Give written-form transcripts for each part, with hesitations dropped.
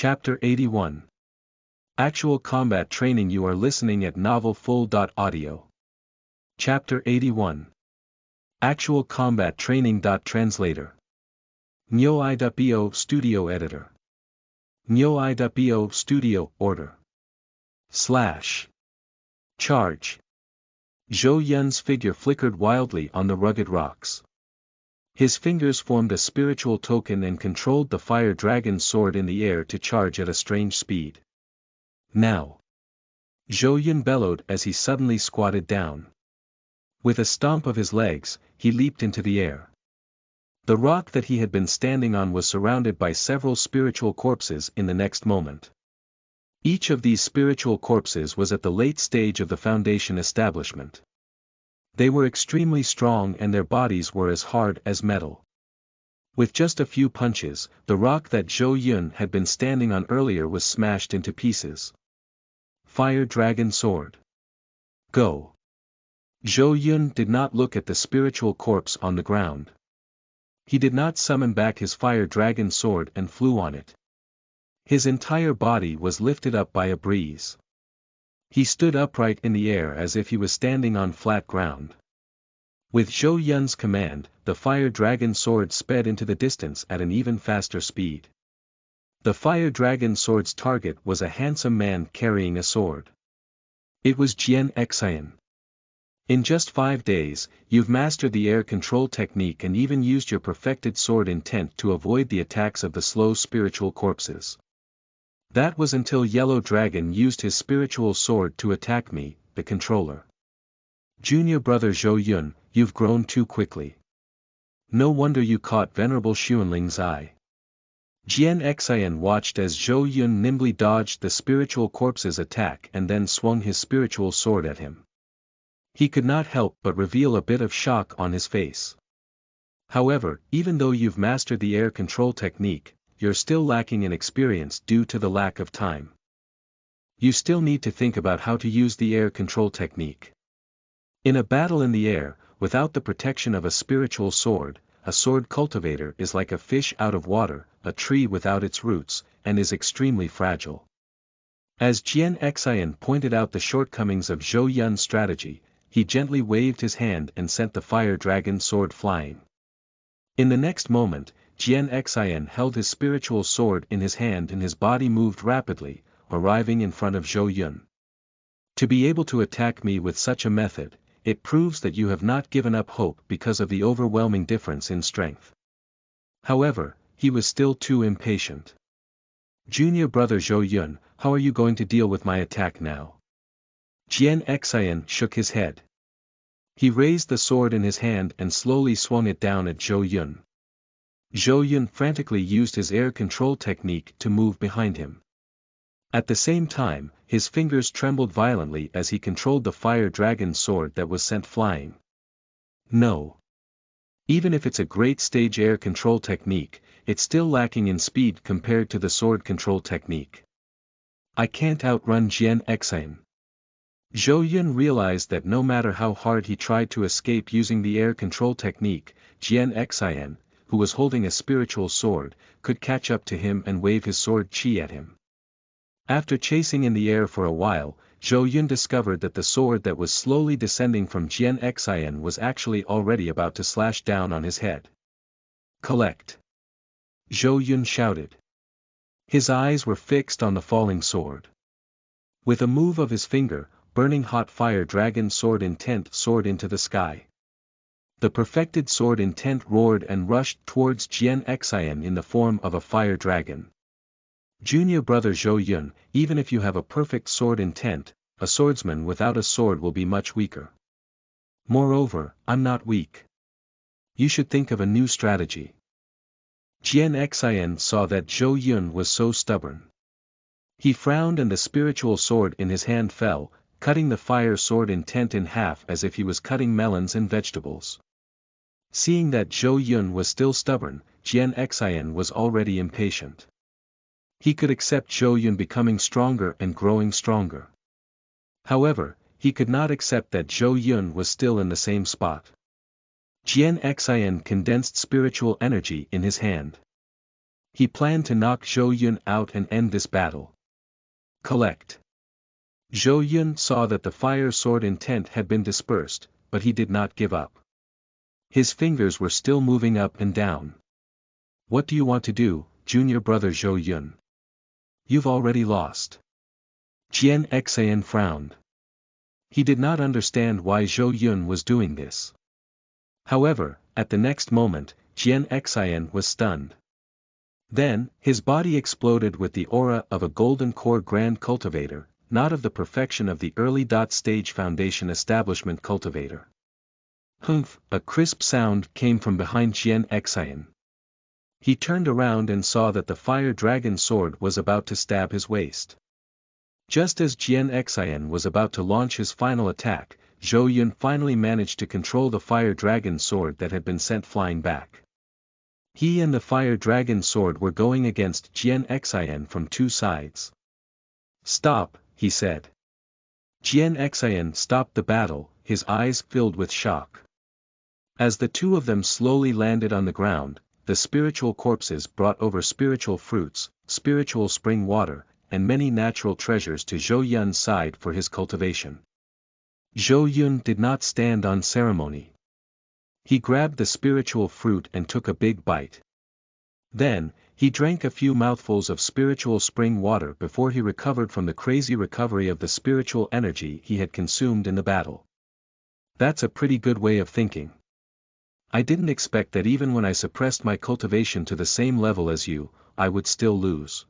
Chapter 81. Actual Combat Training. You are listening at novelfull.audio. Chapter 81. Actual Combat Training. Translator. Nyo.bo Studio Editor. Nyo.bo Studio Order. / Charge. Zhou Yun's figure flickered wildly on the rugged rocks. His fingers formed a spiritual token and controlled the fire dragon sword in the air to charge at a strange speed. Now! Zhou Yun bellowed as he suddenly squatted down. With a stomp of his legs, he leaped into the air. The rock that he had been standing on was surrounded by several spiritual corpses in the next moment. Each of these spiritual corpses was at the late stage of the Foundation establishment. They were extremely strong and their bodies were as hard as metal. With just a few punches, the rock that Zhou Yun had been standing on earlier was smashed into pieces. Fire Dragon Sword. Go! Zhou Yun did not look at the spiritual corpse on the ground. He did not summon back his Fire Dragon Sword and flew on it. His entire body was lifted up by a breeze. He stood upright in the air as if he was standing on flat ground. With Zhou Yun's command, the Fire Dragon Sword sped into the distance at an even faster speed. The Fire Dragon Sword's target was a handsome man carrying a sword. It was Jian Xian. In just 5 days, you've mastered the air control technique and even used your perfected sword intent to avoid the attacks of the slow spiritual corpses. That was until Yellow Dragon used his spiritual sword to attack me, the controller. Junior brother Zhou Yun, you've grown too quickly. No wonder you caught Venerable Xuanling's eye. Jian Xian watched as Zhou Yun nimbly dodged the spiritual corpse's attack and then swung his spiritual sword at him. He could not help but reveal a bit of shock on his face. However, even though you've mastered the air control technique, you're still lacking in experience due to the lack of time. You still need to think about how to use the air control technique. In a battle in the air, without the protection of a spiritual sword, a sword cultivator is like a fish out of water, a tree without its roots, and is extremely fragile. As Jian Xian pointed out the shortcomings of Zhou Yun's strategy, he gently waved his hand and sent the Fire Dragon Sword flying. In the next moment, Jian Xian held his spiritual sword in his hand and his body moved rapidly, arriving in front of Zhou Yun. To be able to attack me with such a method, it proves that you have not given up hope because of the overwhelming difference in strength. However, he was still too impatient. Junior brother Zhou Yun, how are you going to deal with my attack now? Jian Xian shook his head. He raised the sword in his hand and slowly swung it down at Zhou Yun. Zhou Yun frantically used his air control technique to move behind him. At the same time, his fingers trembled violently as he controlled the Fire Dragon Sword that was sent flying. No. Even if it's a great stage air control technique, it's still lacking in speed compared to the sword control technique. I can't outrun Jian Xian. Zhou Yun realized that no matter how hard he tried to escape using the air control technique, Jian Xian, who was holding a spiritual sword, could catch up to him and wave his sword qi at him. After chasing in the air for a while, Zhou Yun discovered that the sword that was slowly descending from Jian Xian was actually already about to slash down on his head. Collect! Zhou Yun shouted. His eyes were fixed on the falling sword. With a move of his finger, burning hot Fire Dragon Sword intent soared into the sky. The perfected sword intent roared and rushed towards Jian Xian in the form of a fire dragon. Junior brother Zhou Yun, even if you have a perfect sword intent, a swordsman without a sword will be much weaker. Moreover, I'm not weak. You should think of a new strategy. Jian Xian saw that Zhou Yun was so stubborn. He frowned and the spiritual sword in his hand fell, cutting the fire sword intent in half as if he was cutting melons and vegetables. Seeing that Zhou Yun was still stubborn, Jian Xian was already impatient. He could accept Zhou Yun becoming stronger and growing stronger. However, he could not accept that Zhou Yun was still in the same spot. Jian Xian condensed spiritual energy in his hand. He planned to knock Zhou Yun out and end this battle. Collect. Zhou Yun saw that the fire sword intent had been dispersed, but he did not give up. His fingers were still moving up and down. What do you want to do, junior brother Zhou Yun? You've already lost. Jian Xayan frowned. He did not understand why Zhou Yun was doing this. However, at the next moment, Jian Xayan was stunned. Then, his body exploded with the aura of a golden core grand cultivator, not of the perfection of the early stage foundation establishment cultivator. Humph! A crisp sound came from behind Jian Xayan. He turned around and saw that the fire dragon sword was about to stab his waist. Just as Jian Xayan was about to launch his final attack, Zhou Yun finally managed to control the fire dragon sword that had been sent flying back. He and the fire dragon sword were going against Jian Xayan from two sides. Stop, he said. Jian Xayan stopped the battle, his eyes filled with shock. As the two of them slowly landed on the ground, the spiritual corpses brought over spiritual fruits, spiritual spring water, and many natural treasures to Zhou Yun's side for his cultivation. Zhou Yun did not stand on ceremony. He grabbed the spiritual fruit and took a big bite. Then, he drank a few mouthfuls of spiritual spring water before he recovered from the crazy recovery of the spiritual energy he had consumed in the battle. That's a pretty good way of thinking. I didn't expect that even when I suppressed my cultivation to the same level as you, I would still lose.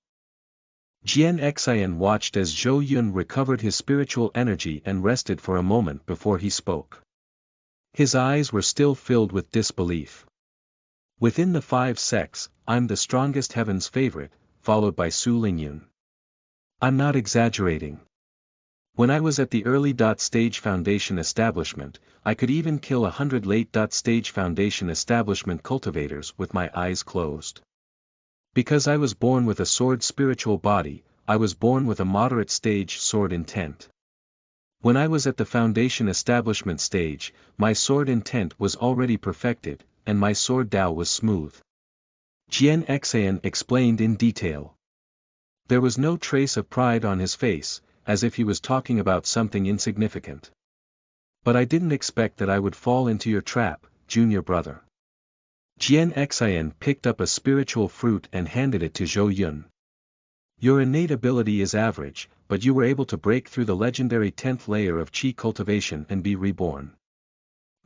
Jian Xayan watched as Zhou Yun recovered his spiritual energy and rested for a moment before he spoke. His eyes were still filled with disbelief. Within the 5 sects, I'm the strongest heaven's favorite, followed by Su Lingyun. I'm not exaggerating. When I was at the early stage foundation establishment, I could even kill 100 late stage foundation establishment cultivators with my eyes closed. Because I was born with a sword spiritual body, I was born with a moderate stage sword intent. When I was at the foundation establishment stage, my sword intent was already perfected, and my sword Dao was smooth. Jian Xayan explained in detail. There was no trace of pride on his face, as if he was talking about something insignificant. But I didn't expect that I would fall into your trap, junior brother. Jian Xayan picked up a spiritual fruit and handed it to Zhou Yun. Your innate ability is average, but you were able to break through the legendary 10th layer of Qi cultivation and be reborn.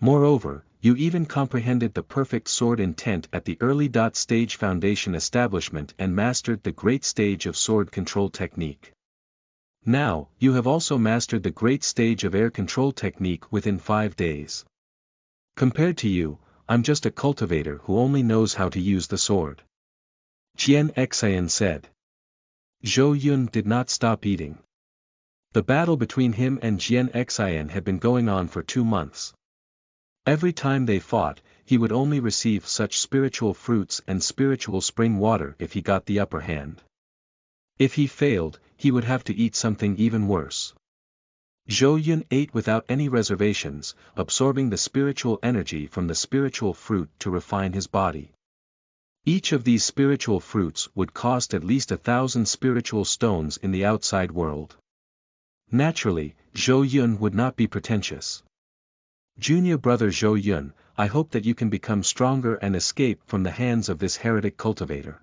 Moreover, you even comprehended the perfect sword intent at the early stage foundation establishment and mastered the great stage of sword control technique. Now, you have also mastered the great stage of air control technique within 5 days. Compared to you, I'm just a cultivator who only knows how to use the sword. Jian Xayan said. Zhou Yun did not stop eating. The battle between him and Jian Xayan had been going on for 2 months. Every time they fought, he would only receive such spiritual fruits and spiritual spring water if he got the upper hand. If he failed, he would have to eat something even worse. Zhou Yun ate without any reservations, absorbing the spiritual energy from the spiritual fruit to refine his body. Each of these spiritual fruits would cost at least 1,000 spiritual stones in the outside world. Naturally, Zhou Yun would not be pretentious. Junior brother Zhou Yun, I hope that you can become stronger and escape from the hands of this heretic cultivator.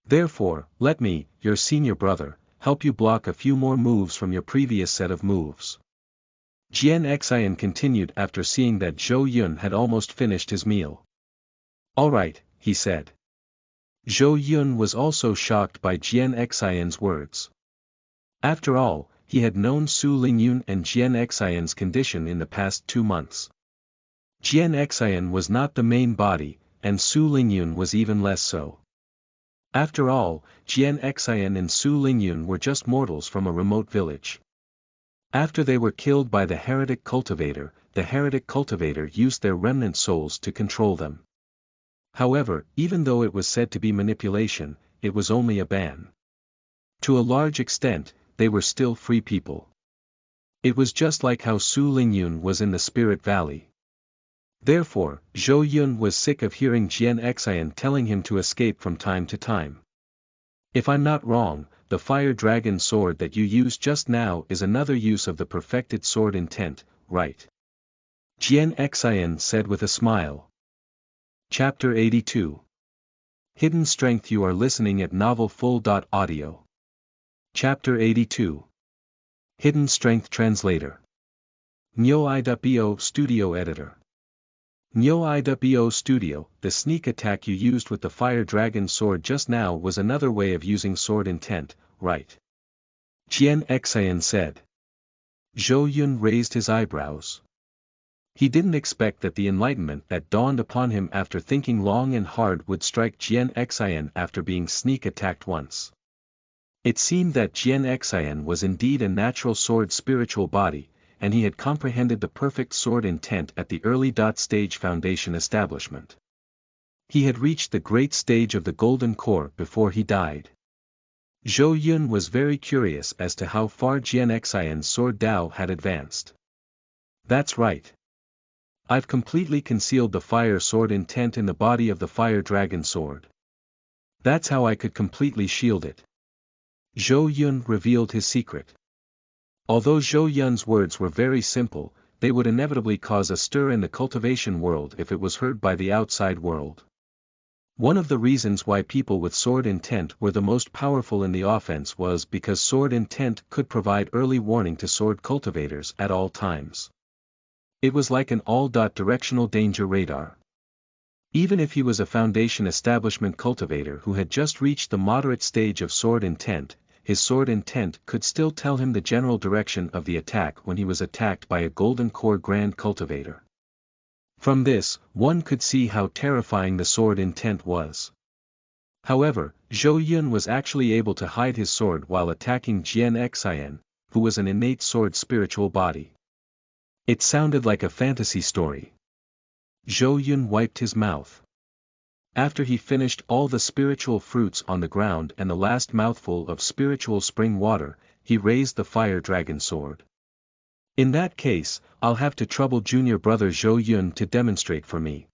Therefore, let me, your senior brother, help you block a few more moves from your previous set of moves. Jian Xayan continued after seeing that Zhou Yun had almost finished his meal. All right, he said. Zhou Yun was also shocked by Jian Xayan's words. After all, he had known Su Lingyun and Jian Xayan's condition in the past 2 months. Jian Xayan was not the main body, and Su Lingyun was even less so. After all, Jian Xayan and Su Lingyun were just mortals from a remote village. After they were killed by the heretic cultivator used their remnant souls to control them. However, even though it was said to be manipulation, it was only a ban. To a large extent, they were still free people. It was just like how Su Lingyun was in the Spirit Valley. Therefore, Zhou Yun was sick of hearing Jian Xian telling him to escape from time to time. If I'm not wrong, the fire dragon sword that you used just now is another use of the perfected sword intent, right? Jian Xian said with a smile. Chapter 82. Hidden Strength. You are listening at novelfull.audio. Chapter 82. Hidden Strength. Translator. Nyo.bo Studio Editor. Nyo.bo Studio. The sneak attack you used with the fire dragon sword just now was another way of using sword intent, right? Jian Xian said. Zhou Yun raised his eyebrows. He didn't expect that the enlightenment that dawned upon him after thinking long and hard would strike Jian Xian after being sneak attacked once. It seemed that Jian Xian was indeed a natural sword spiritual body, and he had comprehended the perfect sword intent at the early stage foundation establishment. He had reached the great stage of the golden core before he died. Zhou Yun was very curious as to how far Jian Xian's sword Dao had advanced. That's right. I've completely concealed the fire sword intent in the body of the fire dragon sword. That's how I could completely shield it. Zhou Yun revealed his secret. Although Zhou Yun's words were very simple, they would inevitably cause a stir in the cultivation world if it was heard by the outside world. One of the reasons why people with sword intent were the most powerful in the offense was because sword intent could provide early warning to sword cultivators at all times. It was like an all-directional danger radar. Even if he was a foundation establishment cultivator who had just reached the moderate stage of sword intent, his sword intent could still tell him the general direction of the attack when he was attacked by a golden core grand cultivator. From this, one could see how terrifying the sword intent was. However, Zhou Yun was actually able to hide his sword while attacking Jian Xian, who was an innate sword spiritual body. It sounded like a fantasy story. Zhou Yun wiped his mouth. After he finished all the spiritual fruits on the ground and the last mouthful of spiritual spring water, he raised the fire dragon sword. In that case, I'll have to trouble junior brother Zhou Yun to demonstrate for me.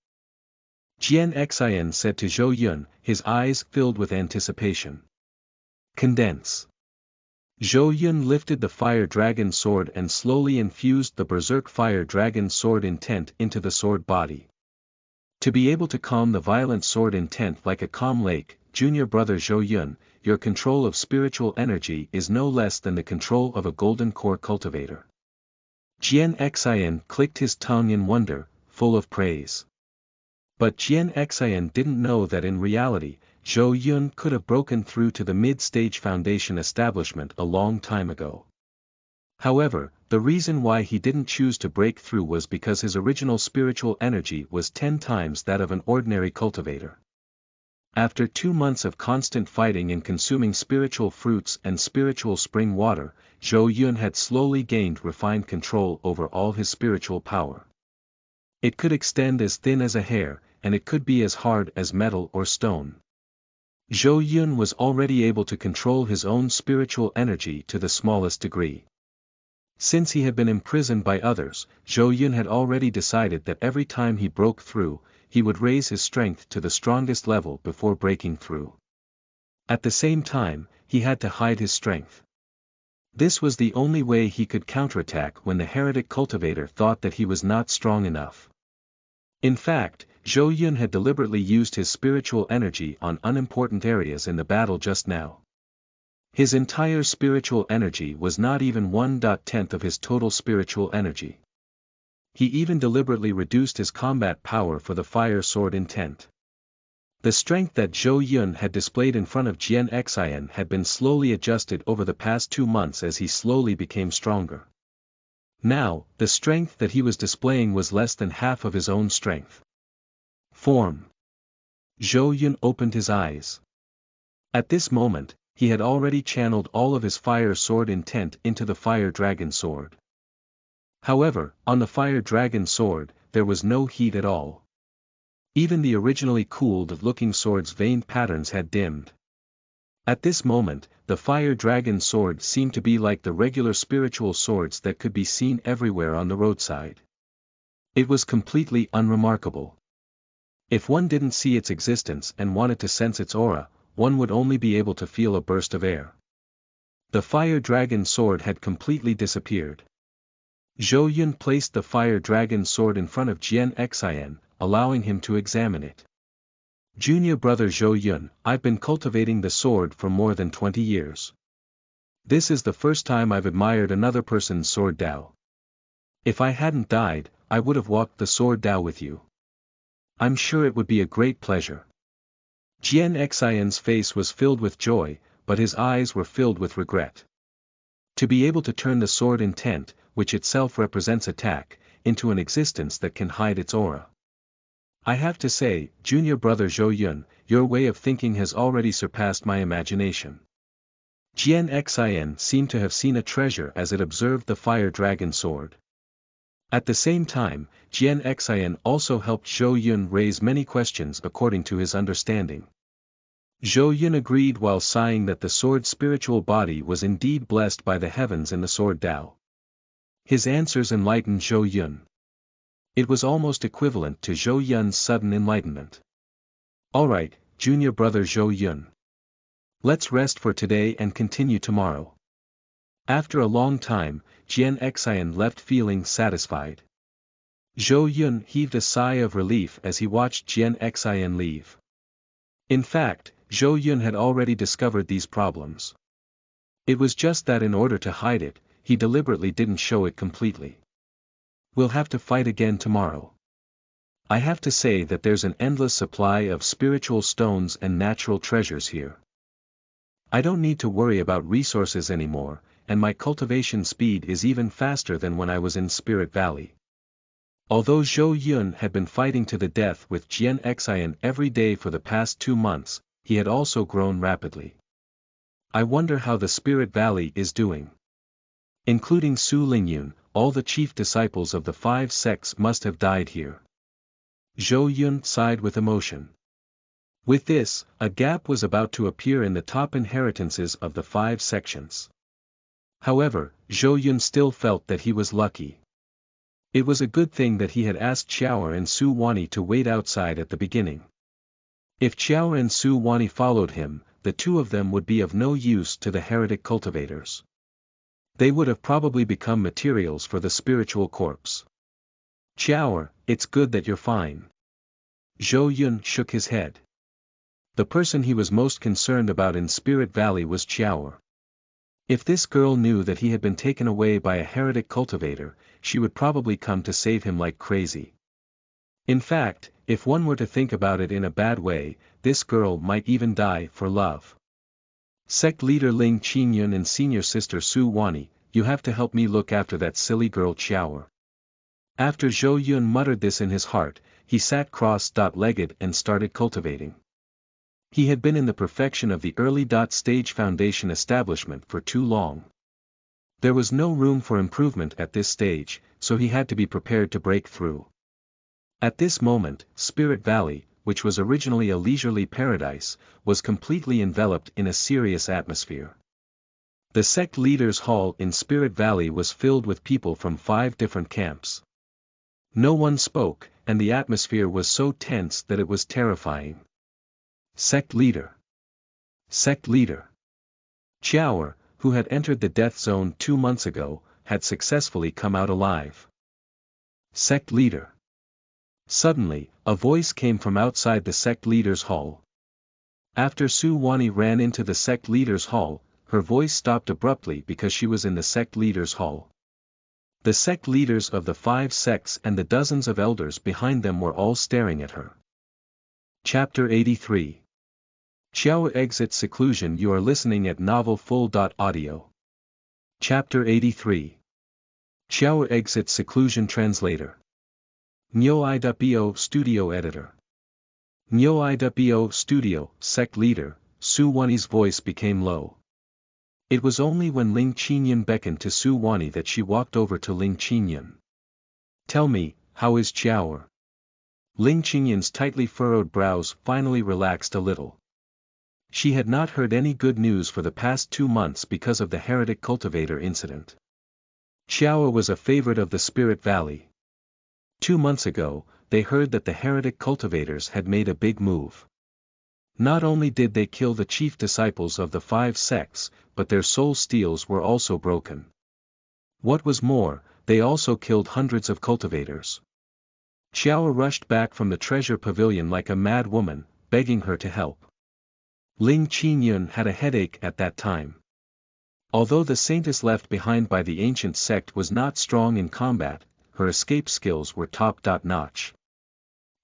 Jian Xian said to Zhou Yun, his eyes filled with anticipation. Condense. Zhou Yun lifted the fire dragon sword and slowly infused the berserk fire dragon sword intent into the sword body. To be able to calm the violent sword intent like a calm lake, junior brother Zhou Yun, your control of spiritual energy is no less than the control of a golden core cultivator. Jian Xian clicked his tongue in wonder, full of praise. But Jian Xian didn't know that in reality, Zhou Yun could have broken through to the mid-stage foundation establishment a long time ago. However, the reason why he didn't choose to break through was because his original spiritual energy was 10 times that of an ordinary cultivator. After 2 months of constant fighting and consuming spiritual fruits and spiritual spring water, Zhou Yun had slowly gained refined control over all his spiritual power. It could extend as thin as a hair, and it could be as hard as metal or stone. Zhou Yun was already able to control his own spiritual energy to the smallest degree. Since he had been imprisoned by others, Zhou Yun had already decided that every time he broke through, he would raise his strength to the strongest level before breaking through. At the same time, he had to hide his strength. This was the only way he could counterattack when the heretic cultivator thought that he was not strong enough. In fact, Zhou Yun had deliberately used his spiritual energy on unimportant areas in the battle just now. His entire spiritual energy was not even 1/10 of his total spiritual energy. He even deliberately reduced his combat power for the fire sword intent. The strength that Zhou Yun had displayed in front of Jian Xian had been slowly adjusted over the past 2 months as he slowly became stronger. Now, the strength that he was displaying was less than half of his own strength. Form. Zhou Yun opened his eyes. At this moment, he had already channeled all of his fire sword intent into the fire dragon sword. However, on the fire dragon sword, there was no heat at all. Even the originally cooled-looking sword's veined patterns had dimmed. At this moment, the fire dragon sword seemed to be like the regular spiritual swords that could be seen everywhere on the roadside. It was completely unremarkable. If one didn't see its existence and wanted to sense its aura, one would only be able to feel a burst of air. The fire dragon sword had completely disappeared. Zhou Yun placed the fire dragon sword in front of Jian Xian, allowing him to examine it. Junior brother Zhou Yun, I've been cultivating the sword for more than 20 years. This is the first time I've admired another person's sword Dao. If I hadn't died, I would have walked the sword Dao with you. I'm sure it would be a great pleasure. Jian Xian's face was filled with joy, but his eyes were filled with regret. To be able to turn the sword intent, which itself represents attack, into an existence that can hide its aura. I have to say, junior brother Zhou Yun, your way of thinking has already surpassed my imagination. Jian Xian seemed to have seen a treasure as it observed the fire dragon sword. At the same time, Jian Xian also helped Zhou Yun raise many questions according to his understanding. Zhou Yun agreed while sighing that the sword's spiritual body was indeed blessed by the heavens in the sword Dao. His answers enlightened Zhou Yun. It was almost equivalent to Zhou Yun's sudden enlightenment. Alright, junior brother Zhou Yun. Let's rest for today and continue tomorrow. After a long time, Jian Xian left feeling satisfied. Zhou Yun heaved a sigh of relief as he watched Jian Xian leave. In fact, Zhou Yun had already discovered these problems. It was just that in order to hide it, he deliberately didn't show it completely. We'll have to fight again tomorrow. I have to say that there's an endless supply of spiritual stones and natural treasures here. I don't need to worry about resources anymore, and my cultivation speed is even faster than when I was in Spirit Valley. Although Zhou Yun had been fighting to the death with Jian Xian every day for the past 2 months, he had also grown rapidly. I wonder how the Spirit Valley is doing. Including Su Lingyun, all the chief disciples of the 5 sects must have died here. Zhou Yun sighed with emotion. With this, a gap was about to appear in the top inheritances of the 5 sections. However, Zhou Yun still felt that he was lucky. It was a good thing that he had asked Qiao and Su Wani to wait outside at the beginning. If Qiao and Su Wani followed him, the two of them would be of no use to the heretic cultivators. They would have probably become materials for the spiritual corpse. Qiao, it's good that you're fine. Zhou Yun shook his head. The person he was most concerned about in Spirit Valley was Qiao. If this girl knew that he had been taken away by a heretic cultivator, she would probably come to save him like crazy. In fact, if one were to think about it in a bad way, this girl might even die for love. Sect leader Ling Qingyun and senior sister Su Wani, you have to help me look after that silly girl Qiao. After Zhou Yun muttered this in his heart, he sat cross-legged and started cultivating. He had been in the perfection of the early stage foundation establishment for too long. There was no room for improvement at this stage, so he had to be prepared to break through. At this moment, Spirit Valley, which was originally a leisurely paradise, was completely enveloped in a serious atmosphere. The sect leaders' hall in Spirit Valley was filled with people from 5 different camps. No one spoke, and the atmosphere was so tense that it was terrifying. Sect leader. Sect leader. Qiao, who had entered the death zone 2 months ago, had successfully come out alive. Sect leader. Suddenly, a voice came from outside the sect leader's hall. After Su Wani ran into the sect leader's hall, her voice stopped abruptly because she was in the sect leader's hall. The sect leaders of the 5 sects and the dozens of elders behind them were all staring at her. Chapter 83. Qiao exits seclusion. You are listening at novelfull.audio. Chapter 83. Qiao exits seclusion. Translator. Nyo-i.bo Studio Editor. Nyo-i.bo Studio, Sect Leader, Su Wani's voice became low. It was only when Ling Qingyun beckoned to Su Wani that she walked over to Ling Qingyun. Tell me, how is Qiao? Ling Qingyun's tightly furrowed brows finally relaxed a little. She had not heard any good news for the past 2 months because of the heretic cultivator incident. Qiao was a favorite of the Spirit Valley. 2 months ago, they heard that the heretic cultivators had made a big move. Not only did they kill the chief disciples of the 5 sects, but their soul steels were also broken. What was more, they also killed hundreds of cultivators. Xiao rushed back from the treasure pavilion like a mad woman, begging her to help. Ling Qingyun had a headache at that time. Although the saintess left behind by the ancient sect was not strong in combat, her escape skills were top-notch.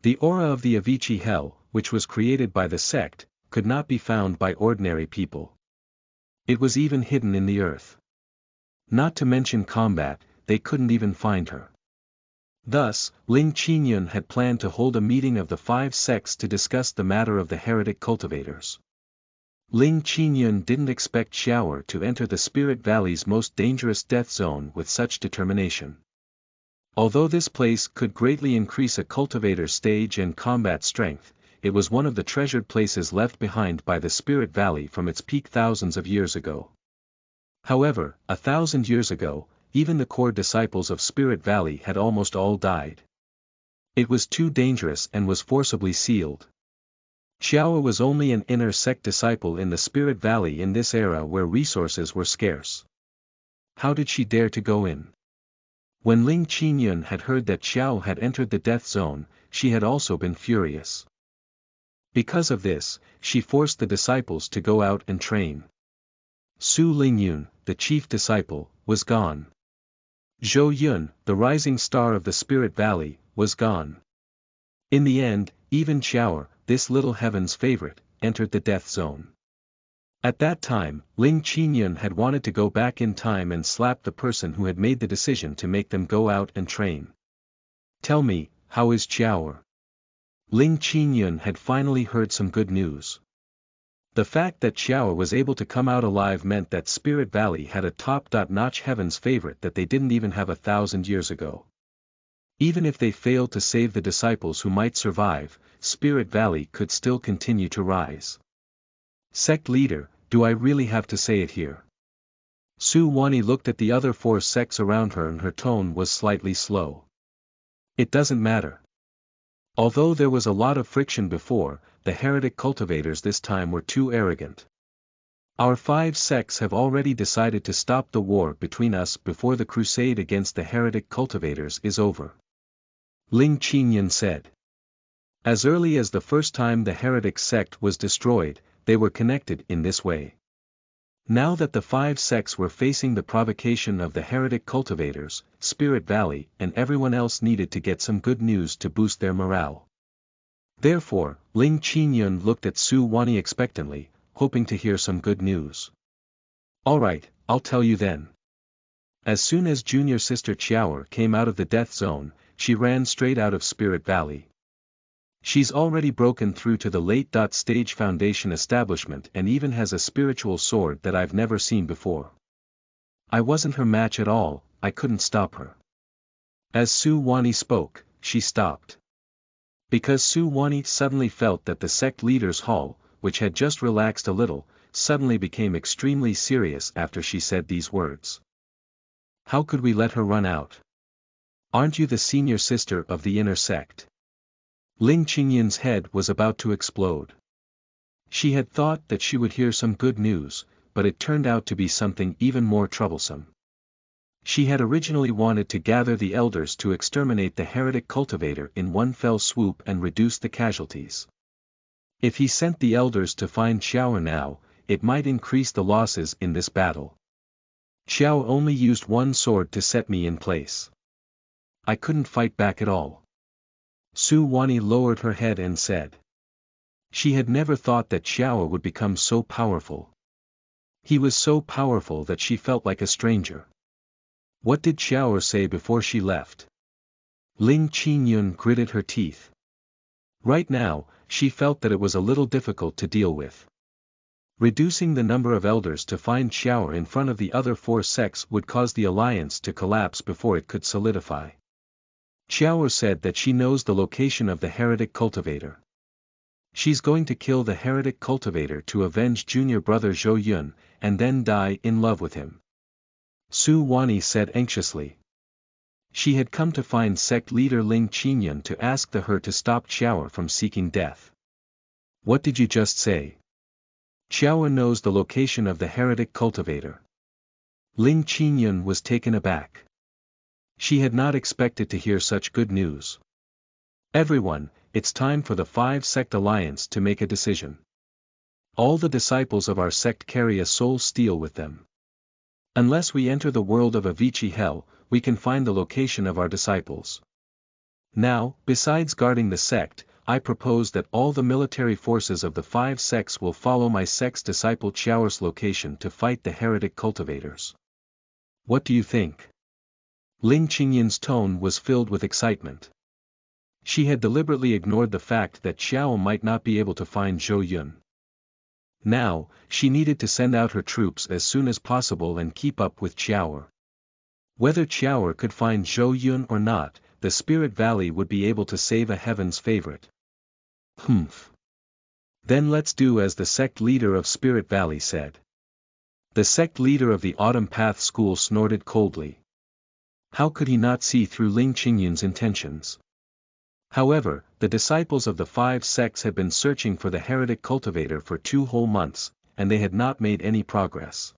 The aura of the Avicii Hell, which was created by the sect, could not be found by ordinary people. It was even hidden in the earth. Not to mention combat, they couldn't even find her. Thus, Ling Qingyun had planned to hold a meeting of the 5 sects to discuss the matter of the heretic cultivators. Ling Qingyun didn't expect Xiao to enter the Spirit Valley's most dangerous death zone with such determination. Although this place could greatly increase a cultivator's stage and combat strength, it was one of the treasured places left behind by the Spirit Valley from its peak thousands of years ago. However, 1,000 years ago, even the core disciples of Spirit Valley had almost all died. It was too dangerous and was forcibly sealed. Xiao was only an inner sect disciple in the Spirit Valley in this era where resources were scarce. How did she dare to go in? When Ling Qingyun had heard that Xiao had entered the death zone, she had also been furious. Because of this, she forced the disciples to go out and train. Su Lingyun, the chief disciple, was gone. Zhou Yun, the rising star of the Spirit Valley, was gone. In the end, even Xiao, this little heaven's favorite, entered the death zone. At that time, Ling Qingyun had wanted to go back in time and slap the person who had made the decision to make them go out and train. Tell me, how is Xiao? Ling Qingyun had finally heard some good news. The fact that Xiao was able to come out alive meant that Spirit Valley had a top-notch heaven's favorite that they didn't even have 1,000 years ago. Even if they failed to save the disciples who might survive, Spirit Valley could still continue to rise. Sect leader, do I really have to say it here? Su Wani looked at the other 4 sects around her and her tone was slightly slow. It doesn't matter. Although there was a lot of friction before, the heretic cultivators this time were too arrogant. Our 5 sects have already decided to stop the war between us before the crusade against the heretic cultivators is over. Ling Qingyun said. As early as the first time the heretic sect was destroyed, they were connected in this way. Now that the 5 sects were facing the provocation of the heretic cultivators, Spirit Valley and everyone else needed to get some good news to boost their morale. Therefore, Ling Qingyun looked at Su Wani expectantly, hoping to hear some good news. Alright, I'll tell you then. As soon as junior sister Xiao came out of the death zone, she ran straight out of Spirit Valley. She's already broken through to the late-stage foundation establishment and even has a spiritual sword that I've never seen before. I wasn't her match at all, I couldn't stop her. As Su Wani spoke, she stopped. Because Su Wani suddenly felt that the sect leader's hall, which had just relaxed a little, suddenly became extremely serious after she said these words. How could we let her run out? Aren't you the senior sister of the inner sect? Ling Qingyun's head was about to explode. She had thought that she would hear some good news, but it turned out to be something even more troublesome. She had originally wanted to gather the elders to exterminate the heretic cultivator in one fell swoop and reduce the casualties. If he sent the elders to find Xiao now, it might increase the losses in this battle. Xiao only used one sword to set me in place. I couldn't fight back at all. Su Wani lowered her head and said. She had never thought that Xiao would become so powerful. He was so powerful that she felt like a stranger. What did Xiao say before she left? Ling Qingyun gritted her teeth. Right now, she felt that it was a little difficult to deal with. Reducing the number of elders to find Xiao in front of the other 4 sects would cause the alliance to collapse before it could solidify. Xiao said that she knows the location of the heretic cultivator. She's going to kill the heretic cultivator to avenge junior brother Zhou Yun, and then die in love with him. Su Wani said anxiously. She had come to find sect leader Ling Qingyun to ask her to stop Qiao from seeking death. What did you just say? Qiao knows the location of the heretic cultivator. Ling Qingyun was taken aback. She had not expected to hear such good news. Everyone, it's time for the 5-sect alliance to make a decision. All the disciples of our sect carry a soul steel with them. Unless we enter the world of Avicii hell, we can find the location of our disciples. Now, besides guarding the sect, I propose that all the military forces of the 5 sects will follow my sect's disciple Qiao's location to fight the heretic cultivators. What do you think? Ling Qingyun's tone was filled with excitement. She had deliberately ignored the fact that Qiao might not be able to find Zhou Yun. Now, she needed to send out her troops as soon as possible and keep up with Qiao. Whether Qiao could find Zhou Yun or not, the Spirit Valley would be able to save a heaven's favorite. Humph. Then let's do as the sect leader of Spirit Valley said. The sect leader of the Autumn Path School snorted coldly. How could he not see through Ling Qingyun's intentions? However, the disciples of the 5 sects had been searching for the heretic cultivator for 2 whole months, and they had not made any progress.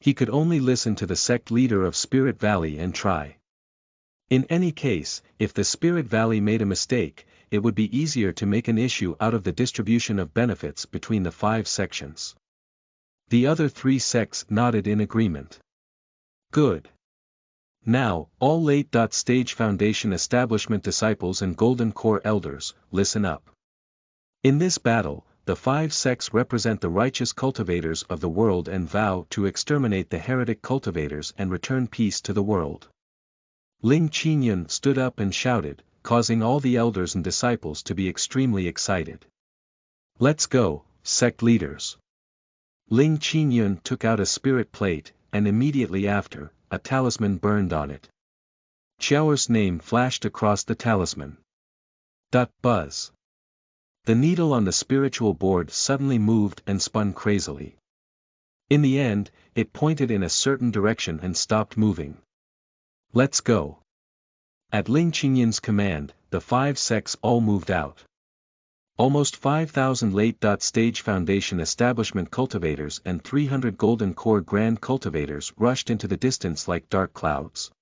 He could only listen to the sect leader of Spirit Valley and try. In any case, if the Spirit Valley made a mistake, it would be easier to make an issue out of the distribution of benefits between the 5 sections. The other 3 sects nodded in agreement. Good. Now, all late-stage Foundation Establishment disciples and Golden Core elders, listen up. In this battle, the 5 sects represent the righteous cultivators of the world and vow to exterminate the heretic cultivators and return peace to the world. Ling Qingyun stood up and shouted, causing all the elders and disciples to be extremely excited. Let's go, sect leaders. Ling Qingyun took out a spirit plate, and immediately after, a talisman burned on it. Qiao's name flashed across the talisman. Buzz. The needle on the spiritual board suddenly moved and spun crazily. In the end, it pointed in a certain direction and stopped moving. Let's go. At Ling Qingyun's command, the 5 sects all moved out. Almost 5,000 late-stage Foundation Establishment cultivators and 300 Golden Core Grand cultivators rushed into the distance like dark clouds.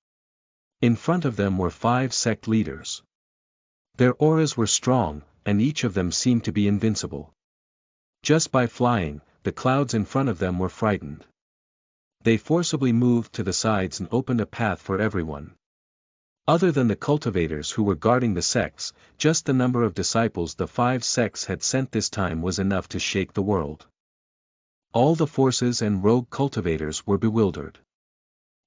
In front of them were 5 sect leaders. Their auras were strong, and each of them seemed to be invincible. Just by flying, the clouds in front of them were frightened. They forcibly moved to the sides and opened a path for everyone. Other than the cultivators who were guarding the sects, just the number of disciples the 5 sects had sent this time was enough to shake the world. All the forces and rogue cultivators were bewildered.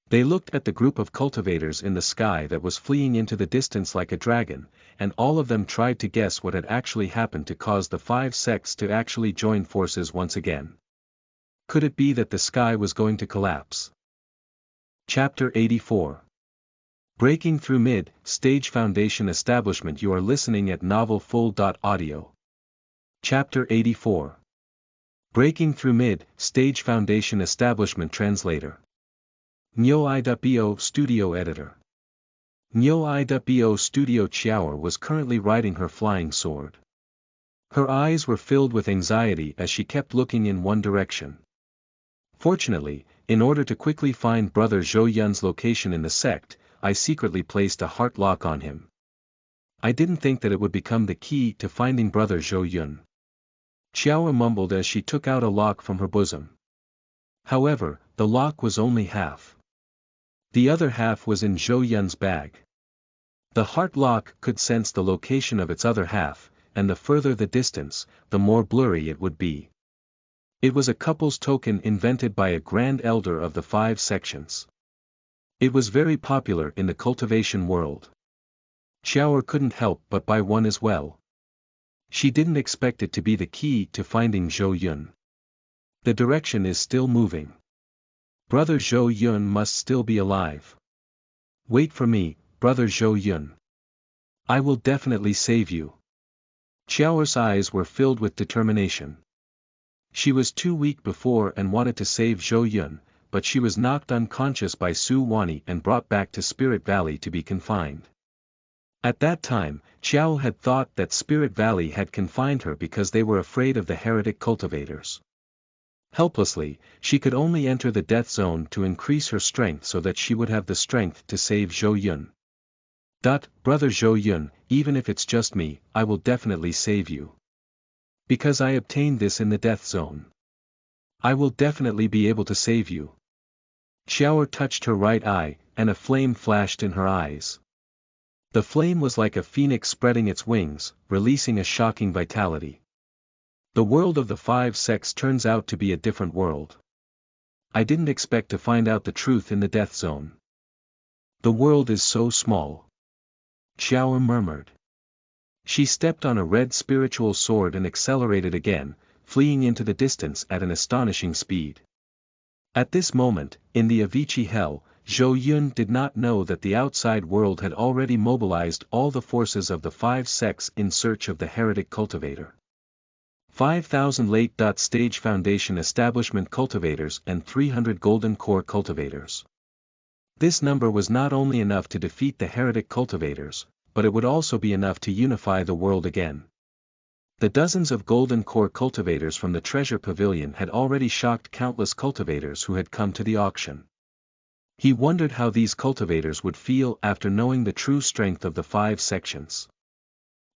They looked at the group of cultivators in the sky that was fleeing into the distance like a dragon, and all of them tried to guess what had actually happened to cause the 5 sects to actually join forces once again. Could it be that the sky was going to collapse? Chapter 84. Breaking through mid-stage Foundation Establishment. You are listening at novelfull.audio. Chapter 84. Breaking through mid-stage Foundation Establishment. Translator. Nyo.bo Studio Editor. Nyo.bo Studio. Qiao was currently riding her flying sword. Her eyes were filled with anxiety as she kept looking in one direction. Fortunately, in order to quickly find Brother Zhou Yun's location in the sect, I secretly placed a heart lock on him. I didn't think that it would become the key to finding Brother Zhou Yun. Qiao mumbled as she took out a lock from her bosom. However, the lock was only half. The other half was in Zhou Yun's bag. The heart lock could sense the location of its other half, and the further the distance, the more blurry it would be. It was a couple's token invented by a grand elder of the 5 sections. It was very popular in the cultivation world. Qiao couldn't help but buy one as well. She didn't expect it to be the key to finding Zhou Yun. The direction is still moving. Brother Zhou Yun must still be alive. Wait for me, Brother Zhou Yun. I will definitely save you. Qiao's eyes were filled with determination. She was too weak before and wanted to save Zhou Yun, but she was knocked unconscious by Su Wani and brought back to Spirit Valley to be confined. At that time, Qiao had thought that Spirit Valley had confined her because they were afraid of the heretic cultivators. Helplessly, she could only enter the death zone to increase her strength so that she would have the strength to save Zhou Yun. Brother Zhou Yun, even if it's just me, I will definitely save you. Because I obtained this in the death zone. I will definitely be able to save you. Xiao touched her right eye, and a flame flashed in her eyes. The flame was like a phoenix spreading its wings, releasing a shocking vitality. The world of the 5 sects turns out to be a different world. I didn't expect to find out the truth in the death zone. The world is so small. Xiao murmured. She stepped on a red spiritual sword and accelerated again, fleeing into the distance at an astonishing speed. At this moment, in the Avicii Hell, Zhou Yun did not know that the outside world had already mobilized all the forces of the 5 sects in search of the heretic cultivator. 5,000 late-stage Foundation establishment cultivators and 300 Golden Core cultivators. This number was not only enough to defeat the heretic cultivators, but it would also be enough to unify the world again. The dozens of Golden Core cultivators from the Treasure Pavilion had already shocked countless cultivators who had come to the auction. He wondered how these cultivators would feel after knowing the true strength of the 5 sections.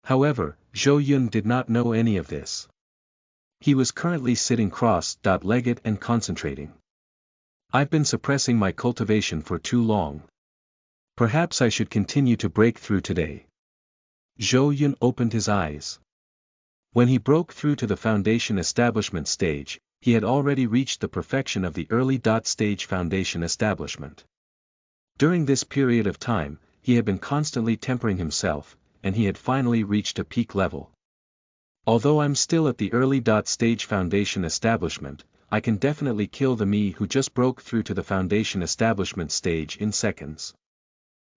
However, Zhou Yun did not know any of this. He was currently sitting cross-legged and concentrating. I've been suppressing my cultivation for too long. Perhaps I should continue to break through today. Zhou Yun opened his eyes. When he broke through to the Foundation establishment stage, he had already reached the perfection of the early stage Foundation establishment. During this period of time, he had been constantly tempering himself, and he had finally reached a peak level. Although I'm still at the early stage Foundation establishment, I can definitely kill the me who just broke through to the Foundation establishment stage in seconds.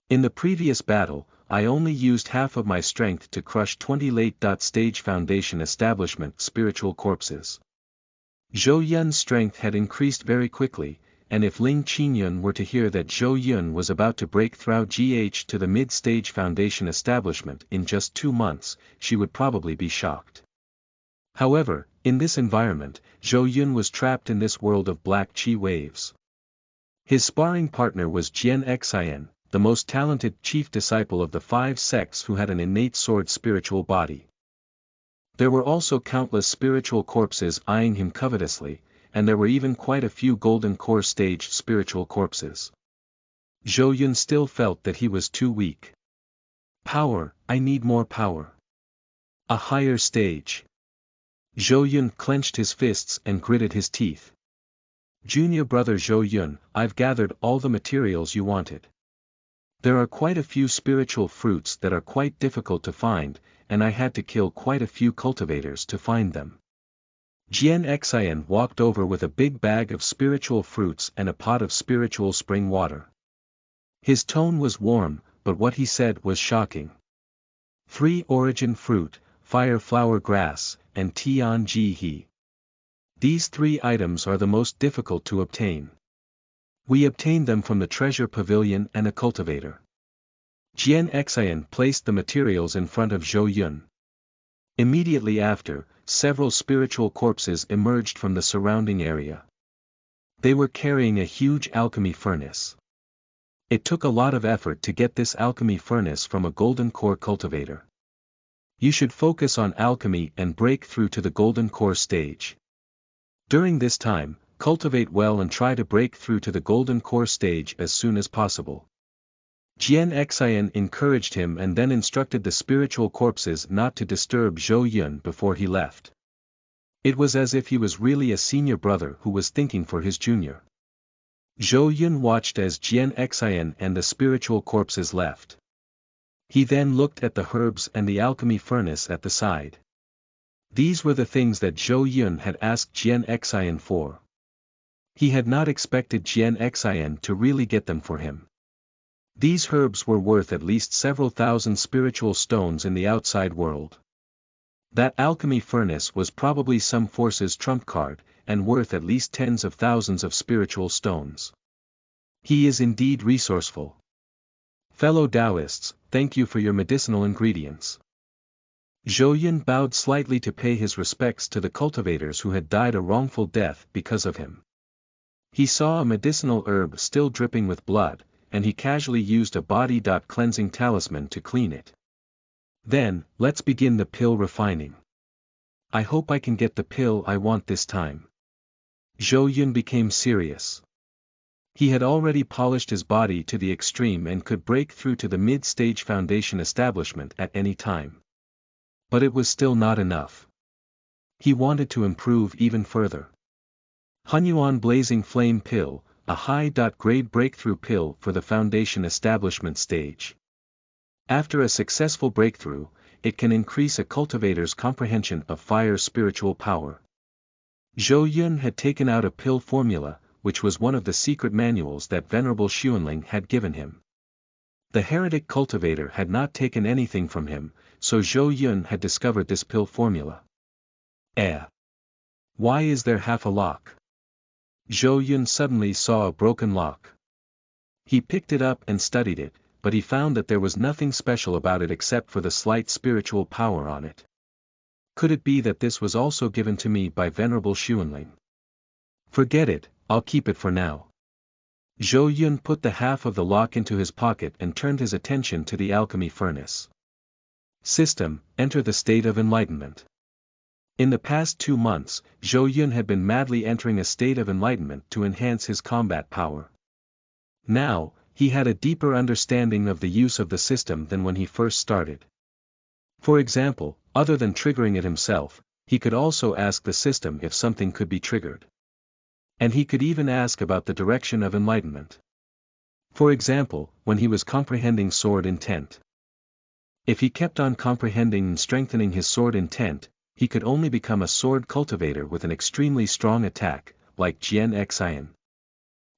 In the previous battle, I only used half of my strength to crush 20 late-stage Foundation establishment spiritual corpses. Zhou Yun's strength had increased very quickly, and if Ling Qingyun were to hear that Zhou Yun was about to break through to the mid-stage Foundation establishment in just 2 months, she would probably be shocked. However, in this environment, Zhou Yun was trapped in this world of black chi waves. His sparring partner was Jian Xian, the most talented chief disciple of the 5 sects who had an innate sword spiritual body. There were also countless spiritual corpses eyeing him covetously, and there were even quite a few Golden Core stage spiritual corpses. Zhou Yun still felt that he was too weak. Power, I need more power. A higher stage. Zhou Yun clenched his fists and gritted his teeth. Junior brother Zhou Yun, I've gathered all the materials you wanted. There are quite a few spiritual fruits that are quite difficult to find, and I had to kill quite a few cultivators to find them. Jian Xian walked over with a big bag of spiritual fruits and a pot of spiritual spring water. His tone was warm, but what he said was shocking. 3 origin fruit, fire flower grass, and Tian Ji He. These 3 items are the most difficult to obtain. We obtained them from the Treasure Pavilion and a cultivator. Jian Xian placed the materials in front of Zhou Yun. Immediately after, several spiritual corpses emerged from the surrounding area. They were carrying a huge alchemy furnace. It took a lot of effort to get this alchemy furnace from a Golden Core cultivator. You should focus on alchemy and break through to the Golden Core stage. During this time, cultivate well and try to break through to the Golden Core stage as soon as possible. Jian Xian encouraged him and then instructed the spiritual corpses not to disturb Zhou Yun before he left. It was as if he was really a senior brother who was thinking for his junior. Zhou Yun watched as Jian Xian and the spiritual corpses left. He then looked at the herbs and the alchemy furnace at the side. These were the things that Zhou Yun had asked Jian Xian for. He had not expected Jian Xian to really get them for him. These herbs were worth at least several thousand spiritual stones in the outside world. That alchemy furnace was probably some force's trump card, and worth at least tens of thousands of spiritual stones. He is indeed resourceful. Fellow Taoists, thank you for your medicinal ingredients. Zhou Yun bowed slightly to pay his respects to the cultivators who had died a wrongful death because of him. He saw a medicinal herb still dripping with blood, and he casually used a body-cleansing talisman to clean it. Then, let's begin the pill refining. I hope I can get the pill I want this time. Zhou Yun became serious. He had already polished his body to the extreme and could break through to the mid-stage foundation establishment at any time. But it was still not enough. He wanted to improve even further. Hunyuan Blazing Flame Pill, a high-grade breakthrough pill for the foundation establishment stage. After a successful breakthrough, it can increase a cultivator's comprehension of fire's spiritual power. Zhou Yun had taken out a pill formula, which was one of the secret manuals that Venerable Xuanling had given him. The heretic cultivator had not taken anything from him, so Zhou Yun had discovered this pill formula. Why is there half a lock? Zhou Yun suddenly saw a broken lock. He picked it up and studied it, but he found that there was nothing special about it except for the slight spiritual power on it. Could it be that this was also given to me by Venerable Xuanling? Forget it, I'll keep it for now. Zhou Yun put the half of the lock into his pocket and turned his attention to the alchemy furnace. System, enter the state of enlightenment. In the past 2 months, Zhou Yun had been madly entering a state of enlightenment to enhance his combat power. Now, he had a deeper understanding of the use of the system than when he first started. For example, other than triggering it himself, he could also ask the system if something could be triggered. And he could even ask about the direction of enlightenment. For example, when he was comprehending sword intent. If he kept on comprehending and strengthening his sword intent, he could only become a sword cultivator with an extremely strong attack, like Jian Xian.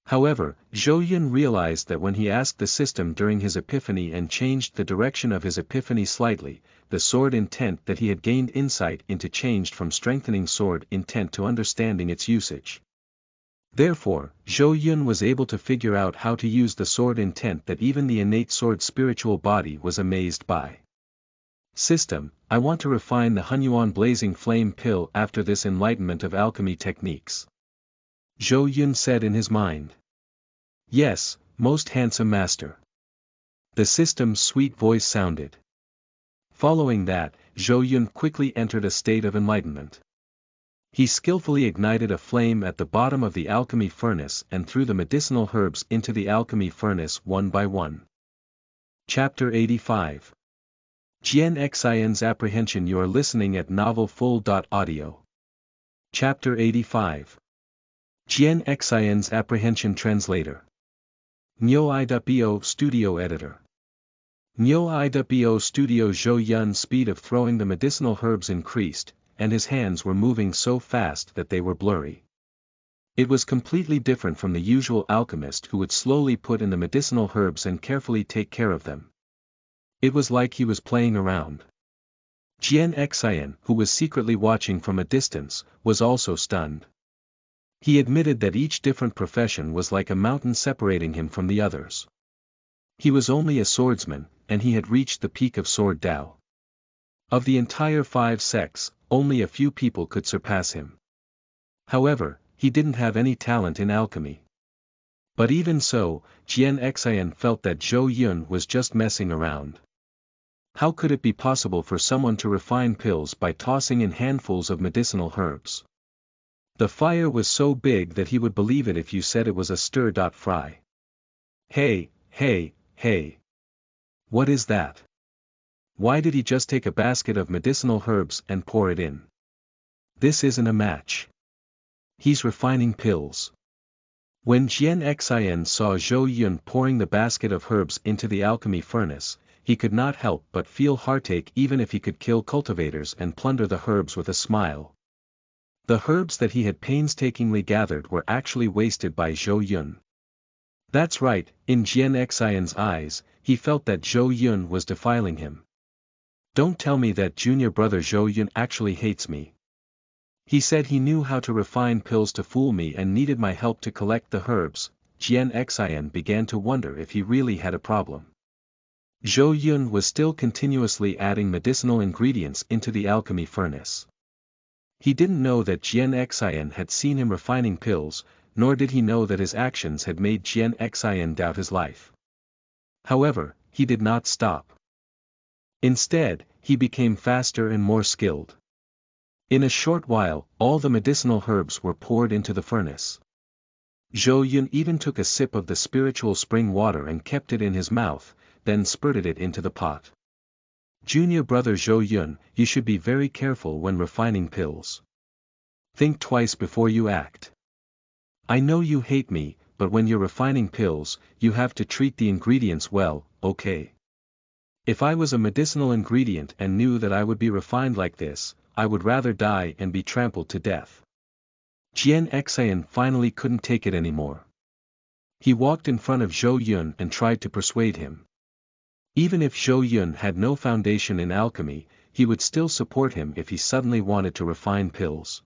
However, Zhou Yun realized that when he asked the system during his epiphany and changed the direction of his epiphany slightly, the sword intent that he had gained insight into changed from strengthening sword intent to understanding its usage. Therefore, Zhou Yun was able to figure out how to use the sword intent that even the innate sword spiritual body was amazed by. System, I want to refine the Hunyuan Blazing Flame Pill after this enlightenment of alchemy techniques. Zhou Yun said in his mind. Yes, most handsome master. The system's sweet voice sounded. Following that, Zhou Yun quickly entered a state of enlightenment. He skillfully ignited a flame at the bottom of the alchemy furnace and threw the medicinal herbs into the alchemy furnace one by one. Chapter 85. Jian Xian's Apprehension. You are listening at novelfull.audio. Chapter 85. Jian Xian's Apprehension. Translator. Nyo.bo Studio Editor. Nyo.bo Studio. Zhou Yun's speed of throwing the medicinal herbs increased, and his hands were moving so fast that they were blurry. It was completely different from the usual alchemist who would slowly put in the medicinal herbs and carefully take care of them. It was like he was playing around. Jian Xian, who was secretly watching from a distance, was also stunned. He admitted that each different profession was like a mountain separating him from the others. He was only a swordsman, and he had reached the peak of sword Dao. Of the entire 5 sects, only a few people could surpass him. However, he didn't have any talent in alchemy. But even so, Jian Xian felt that Zhou Yun was just messing around. How could it be possible for someone to refine pills by tossing in handfuls of medicinal herbs? The fire was so big that he would believe it if you said it was a stir-fry. Hey. What is that? Why did he just take a basket of medicinal herbs and pour it in? This isn't a match. He's refining pills. When Jian Xian saw Zhou Yun pouring the basket of herbs into the alchemy furnace, he could not help but feel heartache even if he could kill cultivators and plunder the herbs with a smile. The herbs that he had painstakingly gathered were actually wasted by Zhou Yun. That's right, in Jian Xian's eyes, he felt that Zhou Yun was defiling him. Don't tell me that junior brother Zhou Yun actually hates me. He said he knew how to refine pills to fool me and needed my help to collect the herbs. Jian Xian began to wonder if he really had a problem. Zhou Yun was still continuously adding medicinal ingredients into the alchemy furnace. He didn't know that Jian Xian had seen him refining pills, nor did he know that his actions had made Jian Xian doubt his life. However, he did not stop. Instead, he became faster and more skilled. In a short while, all the medicinal herbs were poured into the furnace. Zhou Yun even took a sip of the spiritual spring water and kept it in his mouth, then spurted it into the pot. Junior brother Zhou Yun, you should be very careful when refining pills. Think twice before you act. I know you hate me, but when you're refining pills, you have to treat the ingredients well, okay? If I was a medicinal ingredient and knew that I would be refined like this, I would rather die and be trampled to death. Jian Xian finally couldn't take it anymore. He walked in front of Zhou Yun and tried to persuade him. Even if Zhou Yun had no foundation in alchemy, he would still support him if he suddenly wanted to refine pills.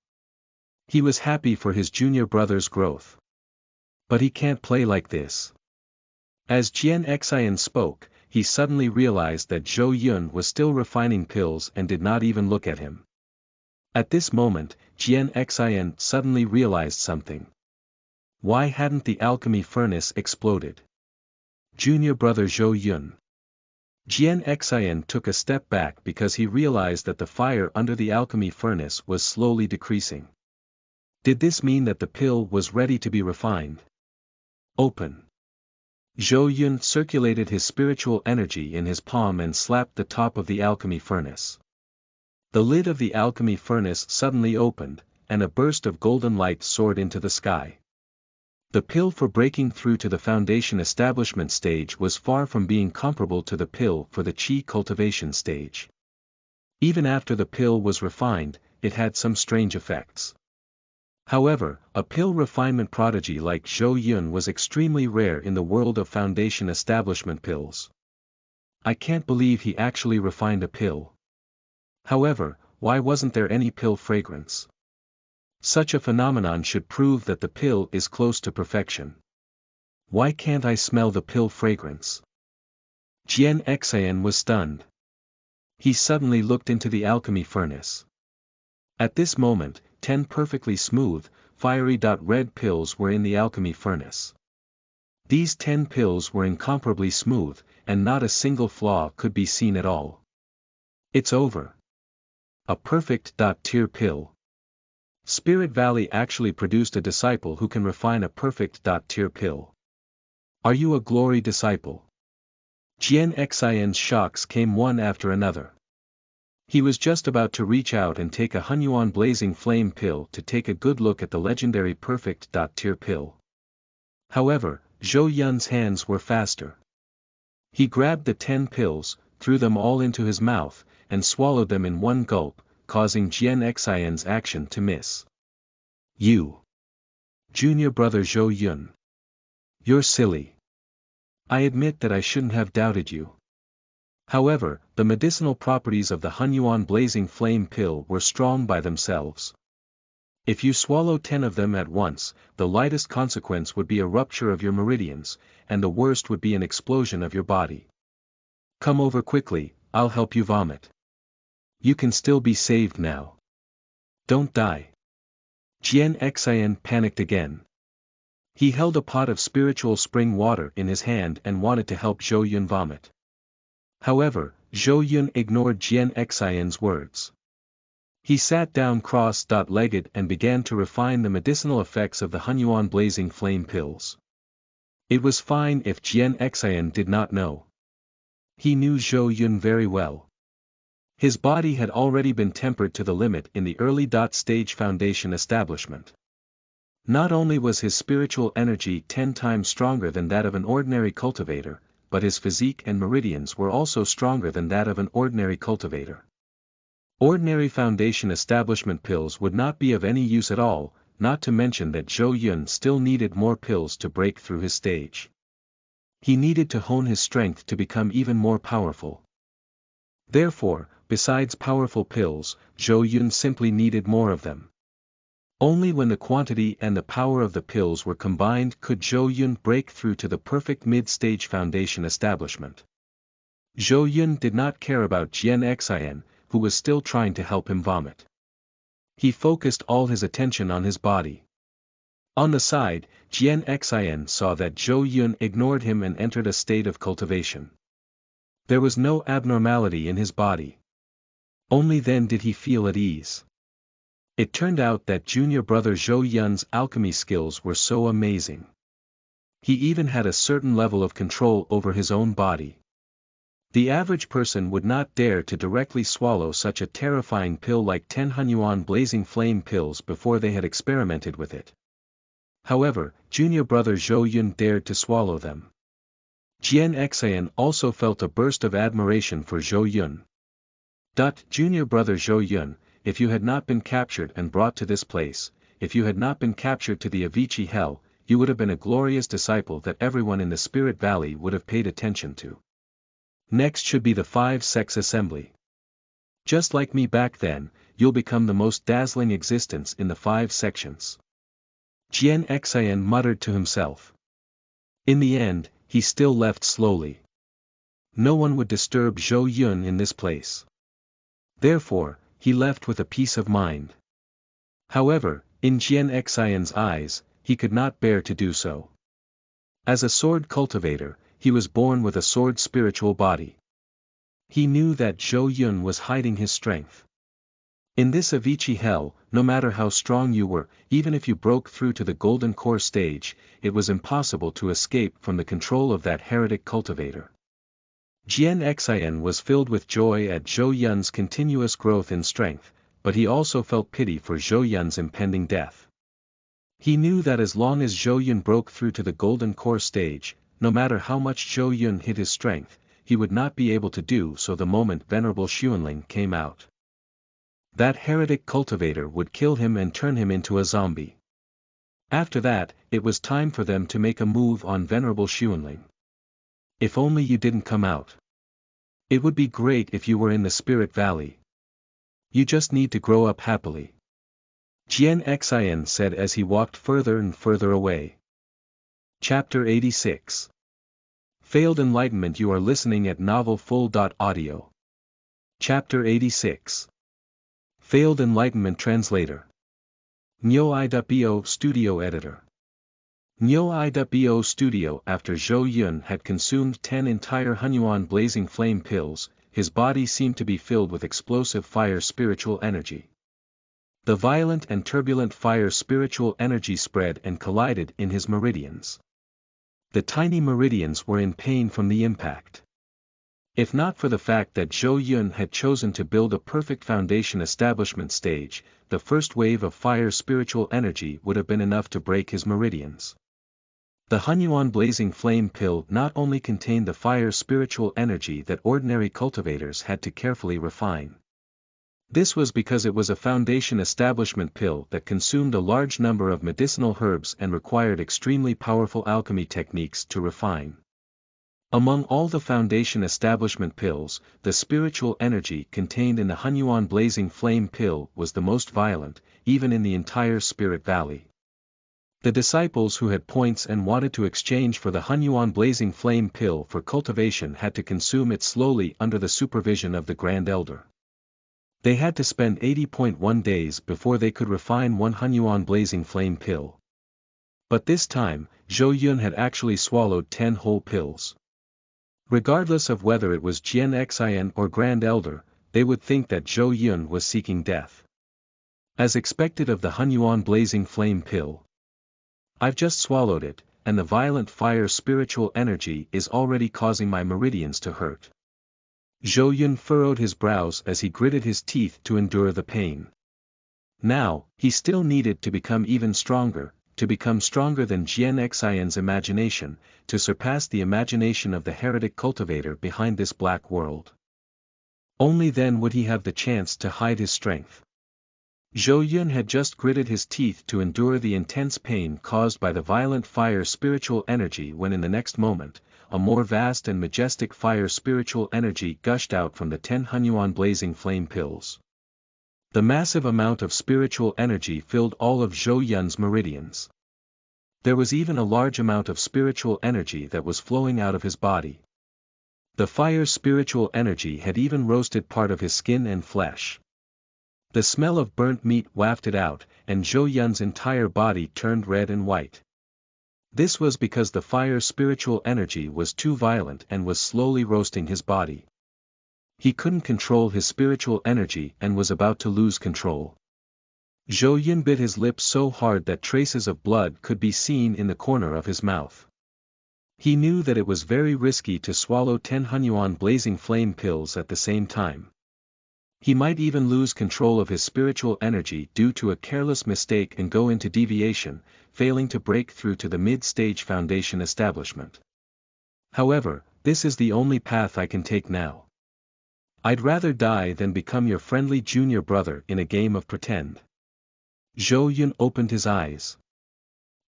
He was happy for his junior brother's growth. But he can't play like this. As Jian Xian spoke, he suddenly realized that Zhou Yun was still refining pills and did not even look at him. At this moment, Jian Xian suddenly realized something. Why hadn't the alchemy furnace exploded? Junior brother Zhou Yun. Jian Xian took a step back because he realized that the fire under the alchemy furnace was slowly decreasing. Did this mean that the pill was ready to be refined? Open. Zhou Yun circulated his spiritual energy in his palm and slapped the top of the alchemy furnace. The lid of the alchemy furnace suddenly opened, and a burst of golden light soared into the sky. The pill for breaking through to the foundation establishment stage was far from being comparable to the pill for the qi cultivation stage. Even after the pill was refined, it had some strange effects. However, a pill refinement prodigy like Zhou Yun was extremely rare in the world of foundation establishment pills. I can't believe he actually refined a pill. However, why wasn't there any pill fragrance? Such a phenomenon should prove that the pill is close to perfection. Why can't I smell the pill fragrance? Jian Xian was stunned. He suddenly looked into the alchemy furnace. At this moment, 10 perfectly smooth, fiery red pills were in the alchemy furnace. These 10 pills were incomparably smooth, and not a single flaw could be seen at all. It's over. A perfect tier pill. Spirit Valley actually produced a disciple who can refine a perfect tier pill. Are you a glory disciple? Jian Xian's shocks came one after another. He was just about to reach out and take a Hunyuan blazing flame pill to take a good look at the legendary perfect tier pill. However, Zhou Yun's hands were faster. He grabbed the 10 pills, threw them all into his mouth, and swallowed them in one gulp, causing Jian Xian's action to miss. You. Junior brother Zhou Yun. You're silly. I admit that I shouldn't have doubted you. However, the medicinal properties of the Hunyuan blazing flame pill were strong by themselves. If you swallow 10 of them at once, the lightest consequence would be a rupture of your meridians, and the worst would be an explosion of your body. Come over quickly, I'll help you vomit. You can still be saved now. Don't die. Jian Xian panicked again. He held a pot of spiritual spring water in his hand and wanted to help Zhou Yun vomit. However, Zhou Yun ignored Jian Xian's words. He sat down cross-legged and began to refine the medicinal effects of the Hunyuan blazing flame pills. It was fine if Jian Xian did not know. He knew Zhou Yun very well. His body had already been tempered to the limit in the early stage foundation establishment. Not only was his spiritual energy 10 times stronger than that of an ordinary cultivator, but his physique and meridians were also stronger than that of an ordinary cultivator. Ordinary foundation establishment pills would not be of any use at all, not to mention that Zhou Yun still needed more pills to break through his stage. He needed to hone his strength to become even more powerful. Therefore, besides powerful pills, Zhou Yun simply needed more of them. Only when the quantity and the power of the pills were combined could Zhou Yun break through to the perfect mid-stage foundation establishment. Zhou Yun did not care about Jian Xian, who was still trying to help him vomit. He focused all his attention on his body. On the side, Jian Xian saw that Zhou Yun ignored him and entered a state of cultivation. There was no abnormality in his body. Only then did he feel at ease. It turned out that junior brother Zhou Yun's alchemy skills were so amazing. He even had a certain level of control over his own body. The average person would not dare to directly swallow such a terrifying pill like 10 Hunyuan blazing flame pills before they had experimented with it. However, junior brother Zhou Yun dared to swallow them. Jian Xian also felt a burst of admiration for Zhou Yun. Junior brother Zhou Yun, if you had not been captured and brought to this place, if you had not been captured to the Avicii Hell, you would have been a glorious disciple that everyone in the Spirit Valley would have paid attention to. Next should be the 5-sex assembly. Just like me back then, you'll become the most dazzling existence in the 5 sections. Jian Xian muttered to himself. In the end, he still left slowly. No one would disturb Zhou Yun in this place. Therefore, he left with a peace of mind. However, in Jian Xian's eyes, he could not bear to do so. As a sword cultivator, he was born with a sword spiritual body. He knew that Zhou Yun was hiding his strength. In this Avicii Hell, no matter how strong you were, even if you broke through to the golden core stage, it was impossible to escape from the control of that heretic cultivator. Jian Xian was filled with joy at Zhou Yun's continuous growth in strength, but he also felt pity for Zhou Yun's impending death. He knew that as long as Zhou Yun broke through to the golden core stage, no matter how much Zhou Yun hid his strength, he would not be able to do so the moment Venerable Xuanling came out. That heretic cultivator would kill him and turn him into a zombie. After that, it was time for them to make a move on Venerable Xuanling. If only you didn't come out. It would be great if you were in the Spirit Valley. You just need to grow up happily. Jian Xian said as he walked further and further away. Chapter 86. Failed Enlightenment. You are listening at NovelFull.audio. Chapter 86. Failed Enlightenment. Translator. Nyo.bo Studio Editor. Nyo.bo Studio. After Zhou Yun had consumed 10 entire Hunyuan blazing flame pills, his body seemed to be filled with explosive fire spiritual energy. The violent and turbulent fire spiritual energy spread and collided in his meridians. The tiny meridians were in pain from the impact. If not for the fact that Zhou Yun had chosen to build a perfect foundation establishment stage, the first wave of fire spiritual energy would have been enough to break his meridians. The Hunyuan blazing flame pill not only contained the fire spiritual energy that ordinary cultivators had to carefully refine. This was because it was a foundation establishment pill that consumed a large number of medicinal herbs and required extremely powerful alchemy techniques to refine. Among all the foundation establishment pills, the spiritual energy contained in the Hunyuan blazing flame pill was the most violent, even in the entire Spirit Valley. The disciples who had points and wanted to exchange for the Hunyuan blazing flame pill for cultivation had to consume it slowly under the supervision of the Grand Elder. They had to spend 80.1 days before they could refine 1 Hunyuan blazing flame pill. But this time, Zhou Yun had actually swallowed 10 whole pills. Regardless of whether it was Jian Xian or Grand Elder, they would think that Zhou Yun was seeking death. As expected of the Hunyuan blazing flame pill. I've just swallowed it, and the violent fire spiritual energy is already causing my meridians to hurt. Zhou Yun furrowed his brows as he gritted his teeth to endure the pain. Now, he still needed to become even stronger, to become stronger than Jian Xian's imagination, to surpass the imagination of the heretic cultivator behind this black world. Only then would he have the chance to hide his strength. Zhou Yun had just gritted his teeth to endure the intense pain caused by the violent fire spiritual energy when in the next moment, a more vast and majestic fire spiritual energy gushed out from the 10 Hunyuan blazing flame pills. The massive amount of spiritual energy filled all of Zhou Yun's meridians. There was even a large amount of spiritual energy that was flowing out of his body. The fire's spiritual energy had even roasted part of his skin and flesh. The smell of burnt meat wafted out, and Zhou Yun's entire body turned red and white. This was because the fire's spiritual energy was too violent and was slowly roasting his body. He couldn't control his spiritual energy and was about to lose control. Zhou Yun bit his lips so hard that traces of blood could be seen in the corner of his mouth. He knew that it was very risky to swallow 10 Hunyuan blazing flame pills at the same time. He might even lose control of his spiritual energy due to a careless mistake and go into deviation, failing to break through to the mid-stage Foundation establishment. However, this is the only path I can take now. I'd rather die than become your friendly junior brother in a game of pretend. Zhou Yun opened his eyes.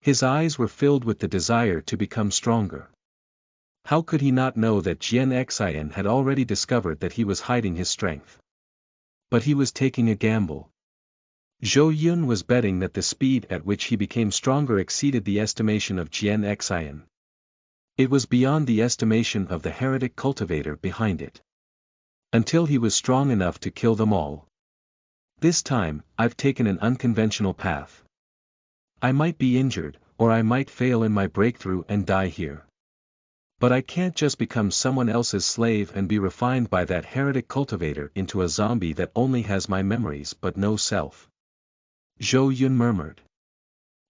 His eyes were filled with the desire to become stronger. How could he not know that Jian Xian had already discovered that he was hiding his strength? But he was taking a gamble. Zhou Yun was betting that the speed at which he became stronger exceeded the estimation of Jian Xian. It was beyond the estimation of the heretic cultivator behind it. Until he was strong enough to kill them all. This time, I've taken an unconventional path. I might be injured, or I might fail in my breakthrough and die here. But I can't just become someone else's slave and be refined by that heretic cultivator into a zombie that only has my memories but no self. Zhou Yun murmured.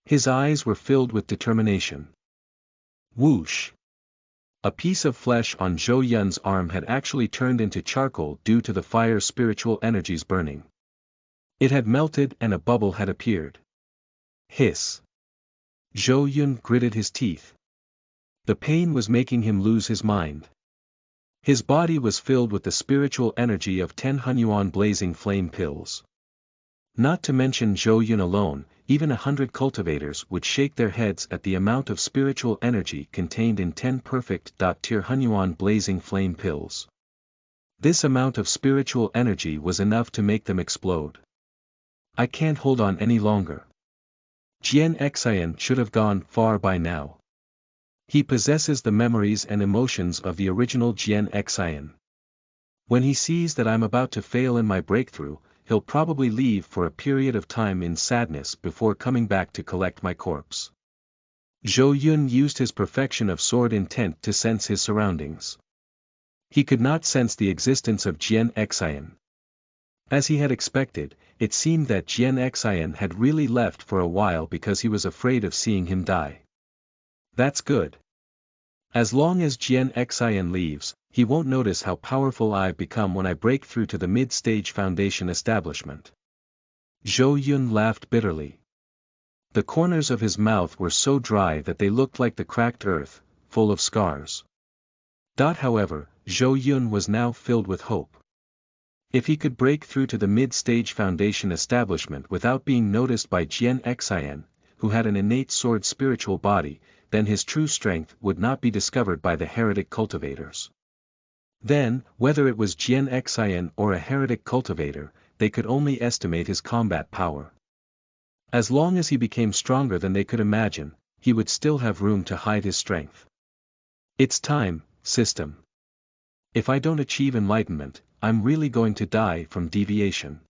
His eyes were filled with determination. Whoosh! A piece of flesh on Zhou Yun's arm had actually turned into charcoal due to the fire's spiritual energies burning. It had melted and a bubble had appeared. Hiss! Zhou Yun gritted his teeth. The pain was making him lose his mind. His body was filled with the spiritual energy of 10 Hunyuan blazing flame pills. Not to mention Zhou Yun alone, even 100 cultivators would shake their heads at the amount of spiritual energy contained in 10 perfect tier Hunyuan blazing flame pills. This amount of spiritual energy was enough to make them explode. I can't hold on any longer. Jian Xian should have gone far by now. He possesses the memories and emotions of the original Jian Xian. When he sees that I'm about to fail in my breakthrough, he'll probably leave for a period of time in sadness before coming back to collect my corpse. Zhou Yun used his perfection of sword intent to sense his surroundings. He could not sense the existence of Jian Xian. As he had expected, it seemed that Jian Xian had really left for a while because he was afraid of seeing him die. That's good. As long as Jian Xian leaves, he won't notice how powerful I've become when I break through to the mid-stage Foundation establishment. Zhou Yun laughed bitterly. The corners of his mouth were so dry that they looked like the cracked earth, full of scars. However, Zhou Yun was now filled with hope. If he could break through to the mid-stage Foundation establishment without being noticed by Jian Xian, who had an innate sword spiritual body, then his true strength would not be discovered by the heretic cultivators. Then, whether it was Jian Xian or a heretic cultivator, they could only estimate his combat power. As long as he became stronger than they could imagine, he would still have room to hide his strength. It's time, system. If I don't achieve enlightenment, I'm really going to die from deviation.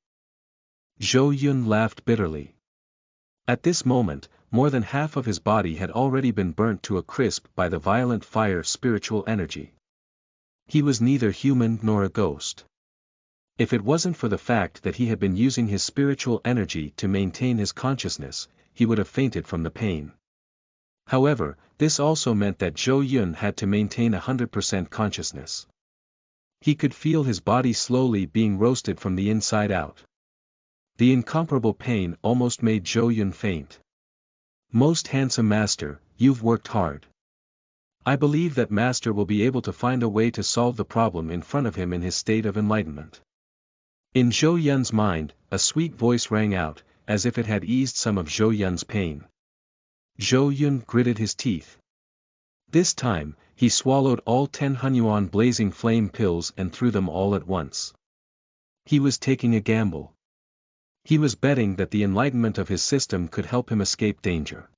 Zhou Yun laughed bitterly. At this moment, more than half of his body had already been burnt to a crisp by the violent fire spiritual energy. He was neither human nor a ghost. If it wasn't for the fact that he had been using his spiritual energy to maintain his consciousness, he would have fainted from the pain. However, this also meant that Zhou Yun had to maintain 100% consciousness. He could feel his body slowly being roasted from the inside out. The incomparable pain almost made Zhou Yun faint. Most handsome master, you've worked hard. I believe that master will be able to find a way to solve the problem in front of him in his state of enlightenment. In Zhou Yun's mind, a sweet voice rang out, as if it had eased some of Zhou Yun's pain. Zhou Yun gritted his teeth. This time, he swallowed all 10 Hunyuan blazing flame pills and threw them all at once. He was taking a gamble. He was betting that the enlightenment of his system could help him escape danger.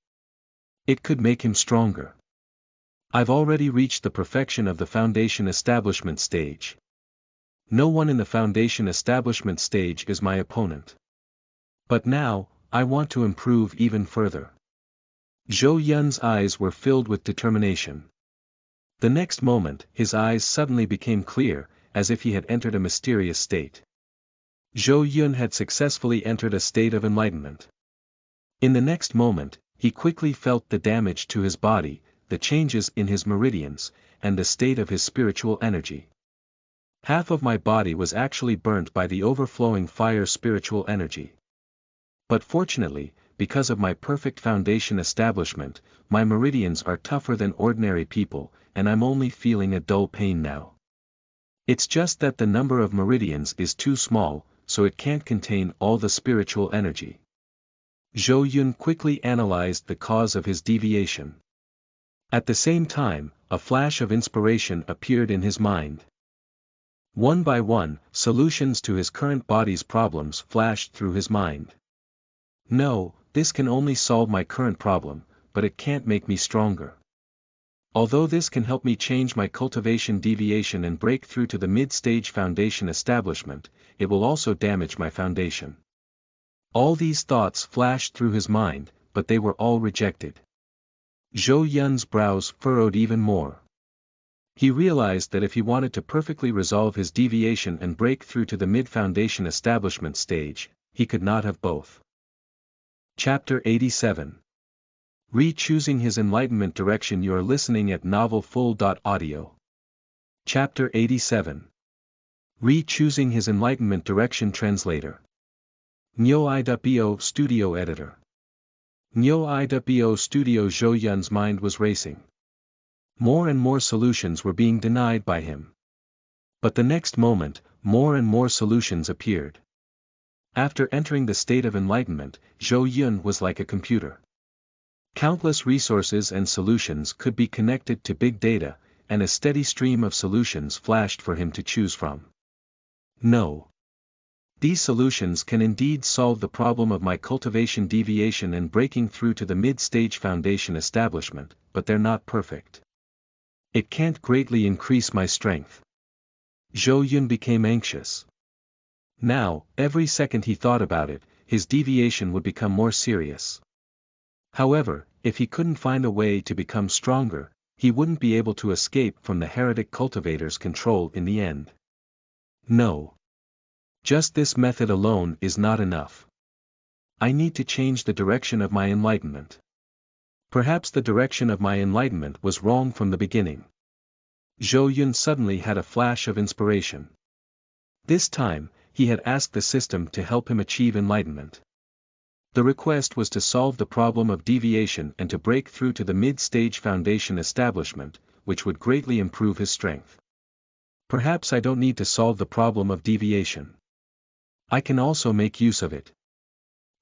It could make him stronger. I've already reached the perfection of the foundation establishment stage. No one in the foundation establishment stage is my opponent. But now, I want to improve even further. Zhou Yun's eyes were filled with determination. The next moment, his eyes suddenly became clear, as if he had entered a mysterious state. Zhou Yun had successfully entered a state of enlightenment. In the next moment, he quickly felt the damage to his body, the changes in his meridians, and the state of his spiritual energy. Half of my body was actually burnt by the overflowing fire spiritual energy. But fortunately, because of my perfect foundation establishment, my meridians are tougher than ordinary people, and I'm only feeling a dull pain now. It's just that the number of meridians is too small, so it can't contain all the spiritual energy. Zhou Yun quickly analyzed the cause of his deviation. At the same time, a flash of inspiration appeared in his mind. One by one, solutions to his current body's problems flashed through his mind. No, this can only solve my current problem, but it can't make me stronger. Although this can help me change my cultivation deviation and break through to the mid-stage foundation establishment, it will also damage my foundation. All these thoughts flashed through his mind, but they were all rejected. Zhou Yun's brows furrowed even more. He realized that if he wanted to perfectly resolve his deviation and break through to the mid-foundation establishment stage, he could not have both. Chapter 87. Re-choosing his enlightenment direction. You are listening at novelfull.audio. Chapter 87. Re-choosing his enlightenment direction. Translator. Nyo iwo Studio Editor. Nyo iwo Studio. Zhou Yun's mind was racing. More and more solutions were being denied by him. But the next moment, more and more solutions appeared. After entering the state of enlightenment, Zhou Yun was like a computer. Countless resources and solutions could be connected to big data, and a steady stream of solutions flashed for him to choose from. No. These solutions can indeed solve the problem of my cultivation deviation and breaking through to the mid-stage foundation establishment, but they're not perfect. It can't greatly increase my strength. Zhou Yun became anxious. Now, every second he thought about it, his deviation would become more serious. However, if he couldn't find a way to become stronger, he wouldn't be able to escape from the heretic cultivator's control in the end. No. Just this method alone is not enough. I need to change the direction of my enlightenment. Perhaps the direction of my enlightenment was wrong from the beginning. Zhou Yun suddenly had a flash of inspiration. This time, he had asked the system to help him achieve enlightenment. The request was to solve the problem of deviation and to break through to the mid-stage foundation establishment, which would greatly improve his strength. Perhaps I don't need to solve the problem of deviation. I can also make use of it.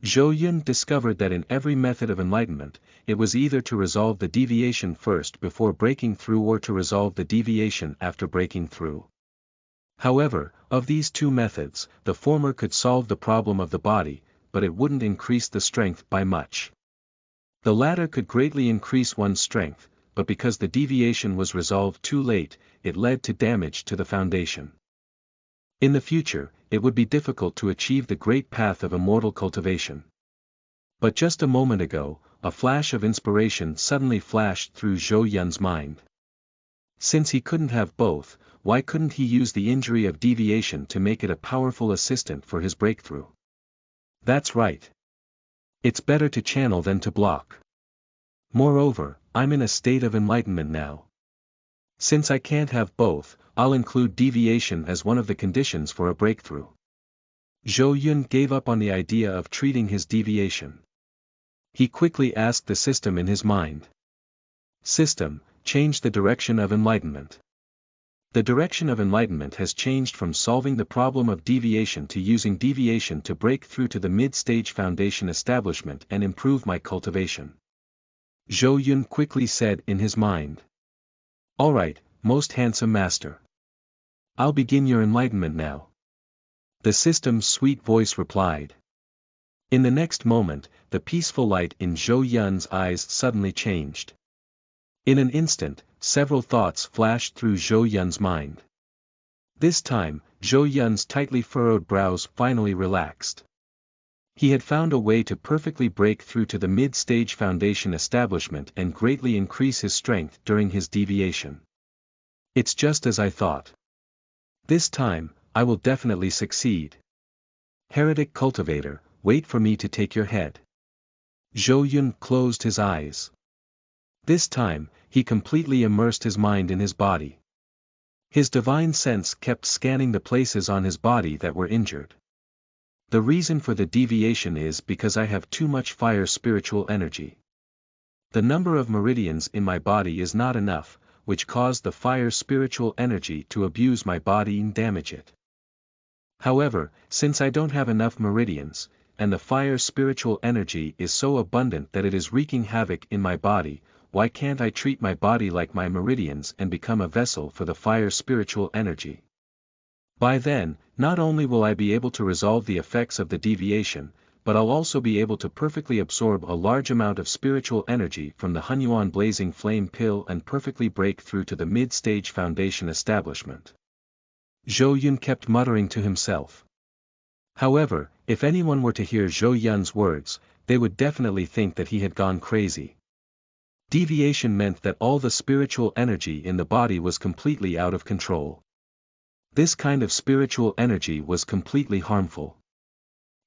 Zhou Yun discovered that in every method of enlightenment, it was either to resolve the deviation first before breaking through or to resolve the deviation after breaking through. However, of these two methods, the former could solve the problem of the body, but it wouldn't increase the strength by much. The latter could greatly increase one's strength, but because the deviation was resolved too late, it led to damage to the foundation. In the future, it would be difficult to achieve the great path of immortal cultivation. But just a moment ago, a flash of inspiration suddenly flashed through Zhou Yun's mind. Since he couldn't have both, why couldn't he use the injury of deviation to make it a powerful assistant for his breakthrough? That's right. It's better to channel than to block. Moreover, I'm in a state of enlightenment now. Since I can't have both, I'll include deviation as one of the conditions for a breakthrough. Zhou Yun gave up on the idea of treating his deviation. He quickly asked the system in his mind. System, change the direction of enlightenment. The direction of enlightenment has changed from solving the problem of deviation to using deviation to break through to the mid-stage foundation establishment and improve my cultivation. Zhou Yun quickly said in his mind. Alright, most handsome master. I'll begin your enlightenment now. The system's sweet voice replied. In the next moment, the peaceful light in Zhou Yun's eyes suddenly changed. In an instant, several thoughts flashed through Zhou Yun's mind. This time, Zhou Yun's tightly furrowed brows finally relaxed. He had found a way to perfectly break through to the mid-stage foundation establishment and greatly increase his strength during his deviation. It's just as I thought. This time, I will definitely succeed. Heretic cultivator, wait for me to take your head. Zhou Yun closed his eyes. This time, he completely immersed his mind in his body. His divine sense kept scanning the places on his body that were injured. The reason for the deviation is because I have too much fire spiritual energy. The number of meridians in my body is not enough, which caused the fire spiritual energy to abuse my body and damage it. However, since I don't have enough meridians, and the fire spiritual energy is so abundant that it is wreaking havoc in my body, why can't I treat my body like my meridians and become a vessel for the fire spiritual energy? By then, not only will I be able to resolve the effects of the deviation, but I'll also be able to perfectly absorb a large amount of spiritual energy from the Hunyuan blazing flame pill and perfectly break through to the mid-stage foundation establishment. Zhou Yun kept muttering to himself. However, if anyone were to hear Zhou Yun's words, they would definitely think that he had gone crazy. Deviation meant that all the spiritual energy in the body was completely out of control. This kind of spiritual energy was completely harmful.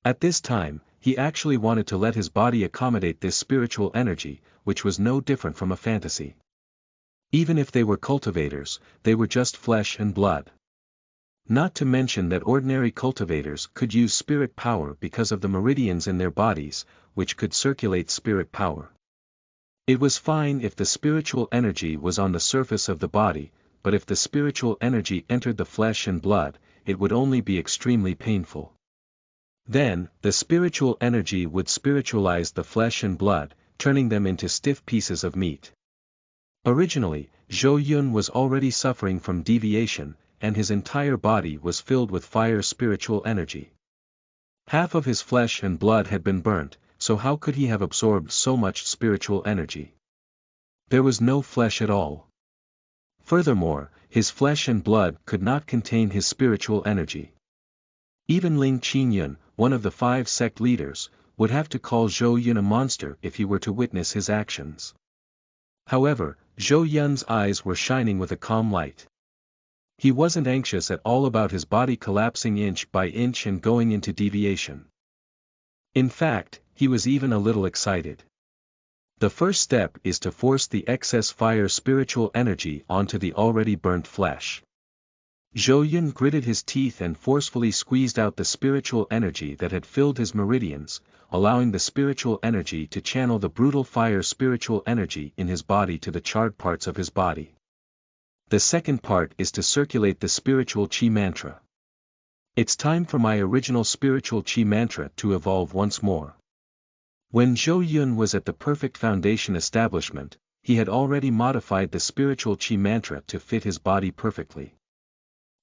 At this time, he actually wanted to let his body accommodate this spiritual energy, which was no different from a fantasy. Even if they were cultivators, they were just flesh and blood. Not to mention that ordinary cultivators could use spirit power because of the meridians in their bodies, which could circulate spirit power. It was fine if the spiritual energy was on the surface of the body, but if the spiritual energy entered the flesh and blood, it would only be extremely painful. Then, the spiritual energy would spiritualize the flesh and blood, turning them into stiff pieces of meat. Originally, Zhou Yun was already suffering from deviation, and his entire body was filled with fire spiritual energy. Half of his flesh and blood had been burnt, so how could he have absorbed so much spiritual energy? There was no flesh at all. Furthermore, his flesh and blood could not contain his spiritual energy. Even Ling Qingyun, one of the 5 sect leaders, would have to call Zhou Yun a monster if he were to witness his actions. However, Zhou Yun's eyes were shining with a calm light. He wasn't anxious at all about his body collapsing inch by inch and going into deviation. In fact, he was even a little excited. The first step is to force the excess fire spiritual energy onto the already burnt flesh. Zhou Yun gritted his teeth and forcefully squeezed out the spiritual energy that had filled his meridians, allowing the spiritual energy to channel the brutal fire spiritual energy in his body to the charred parts of his body. The second part is to circulate the spiritual Qi mantra. It's time for my original spiritual Qi mantra to evolve once more. When Zhou Yun was at the perfect foundation establishment, he had already modified the spiritual Qi mantra to fit his body perfectly.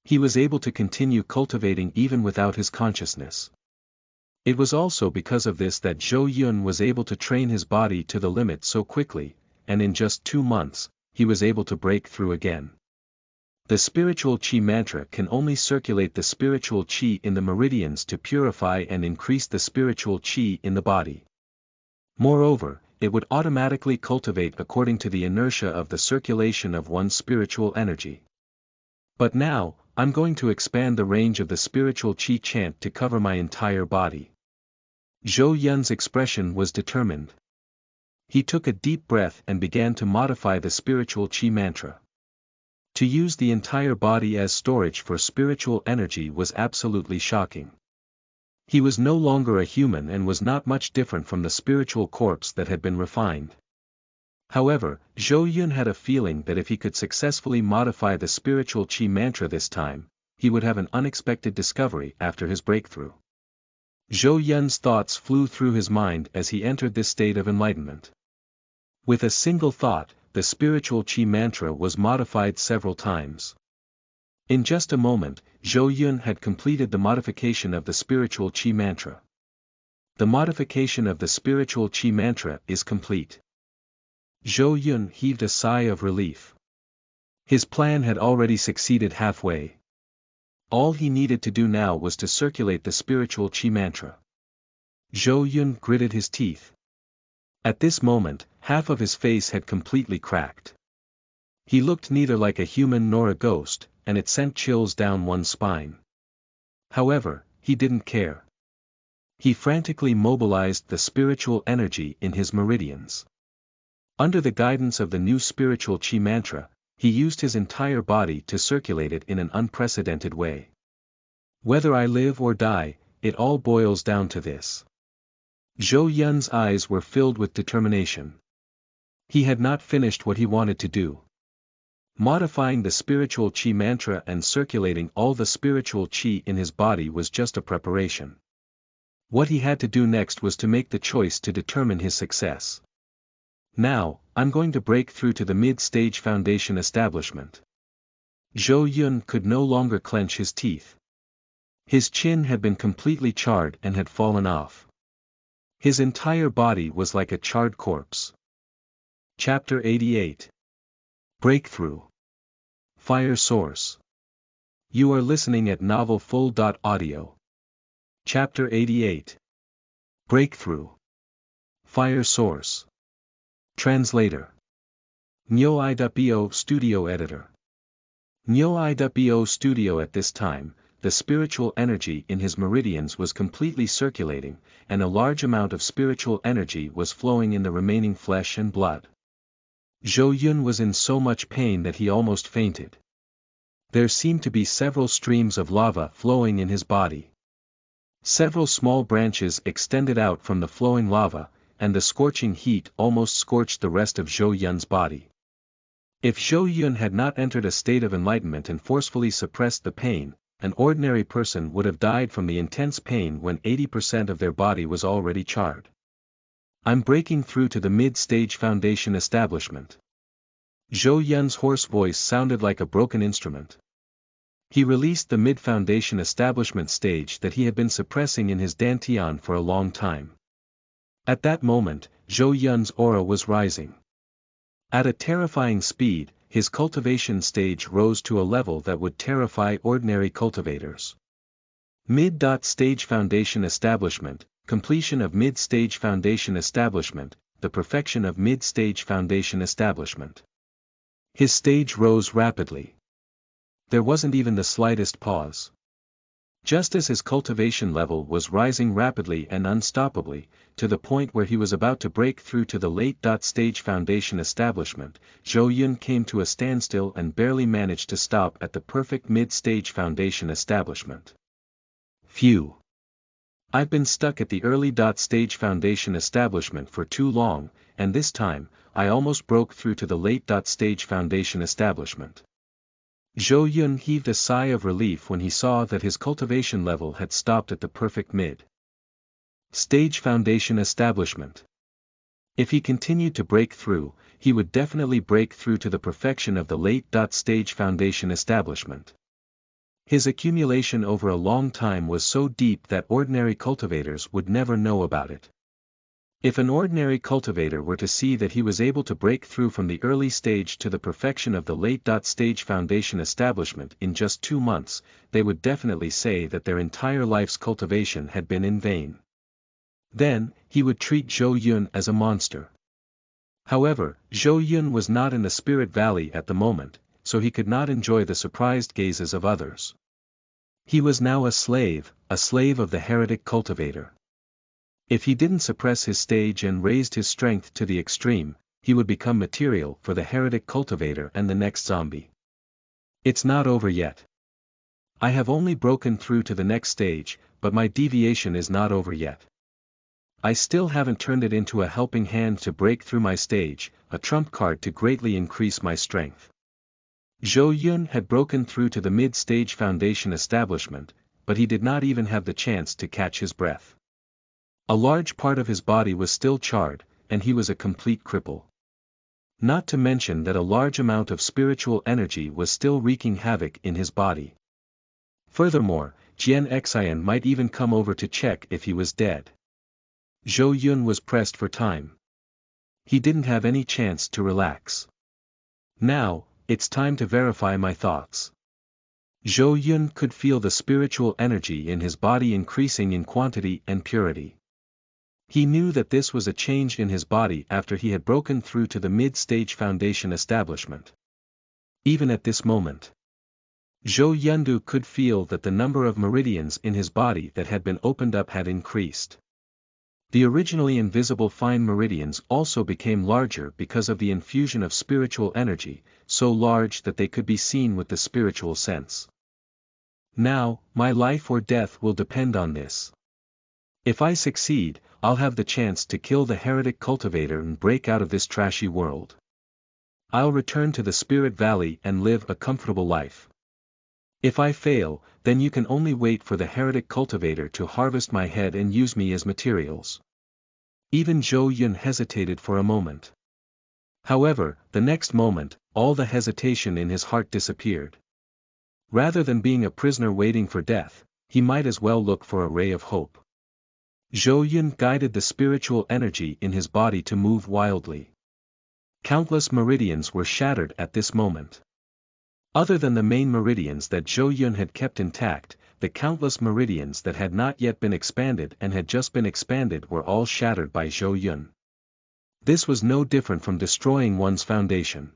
He was able to continue cultivating even without his consciousness. It was also because of this that Zhou Yun was able to train his body to the limit so quickly, and in just 2 months, he was able to break through again. The spiritual Qi mantra can only circulate the spiritual Qi in the meridians to purify and increase the spiritual Qi in the body. Moreover, it would automatically cultivate according to the inertia of the circulation of one's spiritual energy. But now, I'm going to expand the range of the spiritual Qi chant to cover my entire body. Zhou Yun's expression was determined. He took a deep breath and began to modify the spiritual Qi mantra. To use the entire body as storage for spiritual energy was absolutely shocking. He was no longer a human and was not much different from the spiritual corpse that had been refined. However, Zhou Yun had a feeling that if he could successfully modify the spiritual Qi mantra this time, he would have an unexpected discovery after his breakthrough. Zhou Yun's thoughts flew through his mind as he entered this state of enlightenment. With a single thought, the spiritual Qi mantra was modified several times. In just a moment, Zhou Yun had completed the modification of the spiritual Qi mantra. the modification of the spiritual chi mantra is complete. Zhou Yun heaved a sigh of relief. His plan had already succeeded halfway. All he needed to do now was to circulate the spiritual chi mantra. Zhou Yun gritted his teeth. At this moment, half of his face had completely cracked. He looked neither like a human nor a ghost, and it sent chills down one's spine. However, he didn't care. He frantically mobilized the spiritual energy in his meridians. Under the guidance of the new spiritual chi mantra, he used his entire body to circulate it in an unprecedented way. Whether I live or die, it all boils down to this. Zhou Yun's eyes were filled with determination. He had not finished what he wanted to do. Modifying the spiritual chi mantra and circulating all the spiritual chi in his body was just a preparation. What he had to do next was to make the choice to determine his success. Now, I'm going to break through to the mid-stage foundation establishment. Zhou Yun could no longer clench his teeth. His chin had been completely charred and had fallen off. His entire body was like a charred corpse. Chapter 88. Breakthrough. Fire Source. You are listening at novelfull.audio. Chapter 88. Breakthrough. Fire Source. Translator. Nyo.bo Studio Editor. Nyo.bo Studio. At this time, the spiritual energy in his meridians was completely circulating, and a large amount of spiritual energy was flowing in the remaining flesh and blood. Zhou Yun was in so much pain that he almost fainted. There seemed to be several streams of lava flowing in his body. Several small branches extended out from the flowing lava, and the scorching heat almost scorched the rest of Zhou Yun's body. If Zhou Yun had not entered a state of enlightenment and forcefully suppressed the pain, an ordinary person would have died from the intense pain when 80% of their body was already charred. I'm breaking through to the mid-stage foundation establishment. Zhou Yun's hoarse voice sounded like a broken instrument. He released the mid-foundation establishment stage that he had been suppressing in his dantian for a long time. At that moment, Zhou Yun's aura was rising. At a terrifying speed, his cultivation stage rose to a level that would terrify ordinary cultivators. Mid-stage foundation establishment, completion of mid-stage foundation establishment, the perfection of mid-stage foundation establishment. His stage rose rapidly. There wasn't even the slightest pause. Just as his cultivation level was rising rapidly and unstoppably, to the point where he was about to break through to the late-stage foundation establishment, Zhou Yun came to a standstill and barely managed to stop at the perfect mid-stage foundation establishment. Phew! I've been stuck at the early-stage foundation establishment for too long, and this time, I almost broke through to the late-stage foundation establishment. Zhou Yun heaved a sigh of relief when he saw that his cultivation level had stopped at the perfect mid-stage foundation establishment. If he continued to break through, he would definitely break through to the perfection of the late-stage foundation establishment. His accumulation over a long time was so deep that ordinary cultivators would never know about it. If an ordinary cultivator were to see that he was able to break through from the early stage to the perfection of the late-stage foundation establishment in just 2 months, they would definitely say that their entire life's cultivation had been in vain. Then, he would treat Zhou Yun as a monster. However, Zhou Yun was not in the Spirit Valley at the moment, so he could not enjoy the surprised gazes of others. He was now a slave of the heretic cultivator. If he didn't suppress his stage and raised his strength to the extreme, he would become material for the heretic cultivator and the next zombie. It's not over yet. I have only broken through to the next stage, but my deviation is not over yet. I still haven't turned it into a helping hand to break through my stage, a trump card to greatly increase my strength. Zhou Yun had broken through to the mid-stage foundation establishment, but he did not even have the chance to catch his breath. A large part of his body was still charred, and he was a complete cripple. Not to mention that a large amount of spiritual energy was still wreaking havoc in his body. Furthermore, Jian Xian might even come over to check if he was dead. Zhou Yun was pressed for time. He didn't have any chance to relax. Now, it's time to verify my thoughts. Zhou Yun could feel the spiritual energy in his body increasing in quantity and purity. He knew that this was a change in his body after he had broken through to the mid-stage foundation establishment. Even at this moment, Zhou Yundu could feel that the number of meridians in his body that had been opened up had increased. The originally invisible fine meridians also became larger because of the infusion of spiritual energy, so large that they could be seen with the spiritual sense. Now, my life or death will depend on this. If I succeed, I'll have the chance to kill the heretic cultivator and break out of this trashy world. I'll return to the Spirit Valley and live a comfortable life. If I fail, then you can only wait for the heretic cultivator to harvest my head and use me as materials. Even Zhou Yun hesitated for a moment. However, the next moment, all the hesitation in his heart disappeared. Rather than being a prisoner waiting for death, he might as well look for a ray of hope. Zhou Yun guided the spiritual energy in his body to move wildly. Countless meridians were shattered at this moment. Other than the main meridians that Zhou Yun had kept intact, the countless meridians that had not yet been expanded and had just been expanded were all shattered by Zhou Yun. This was no different from destroying one's foundation.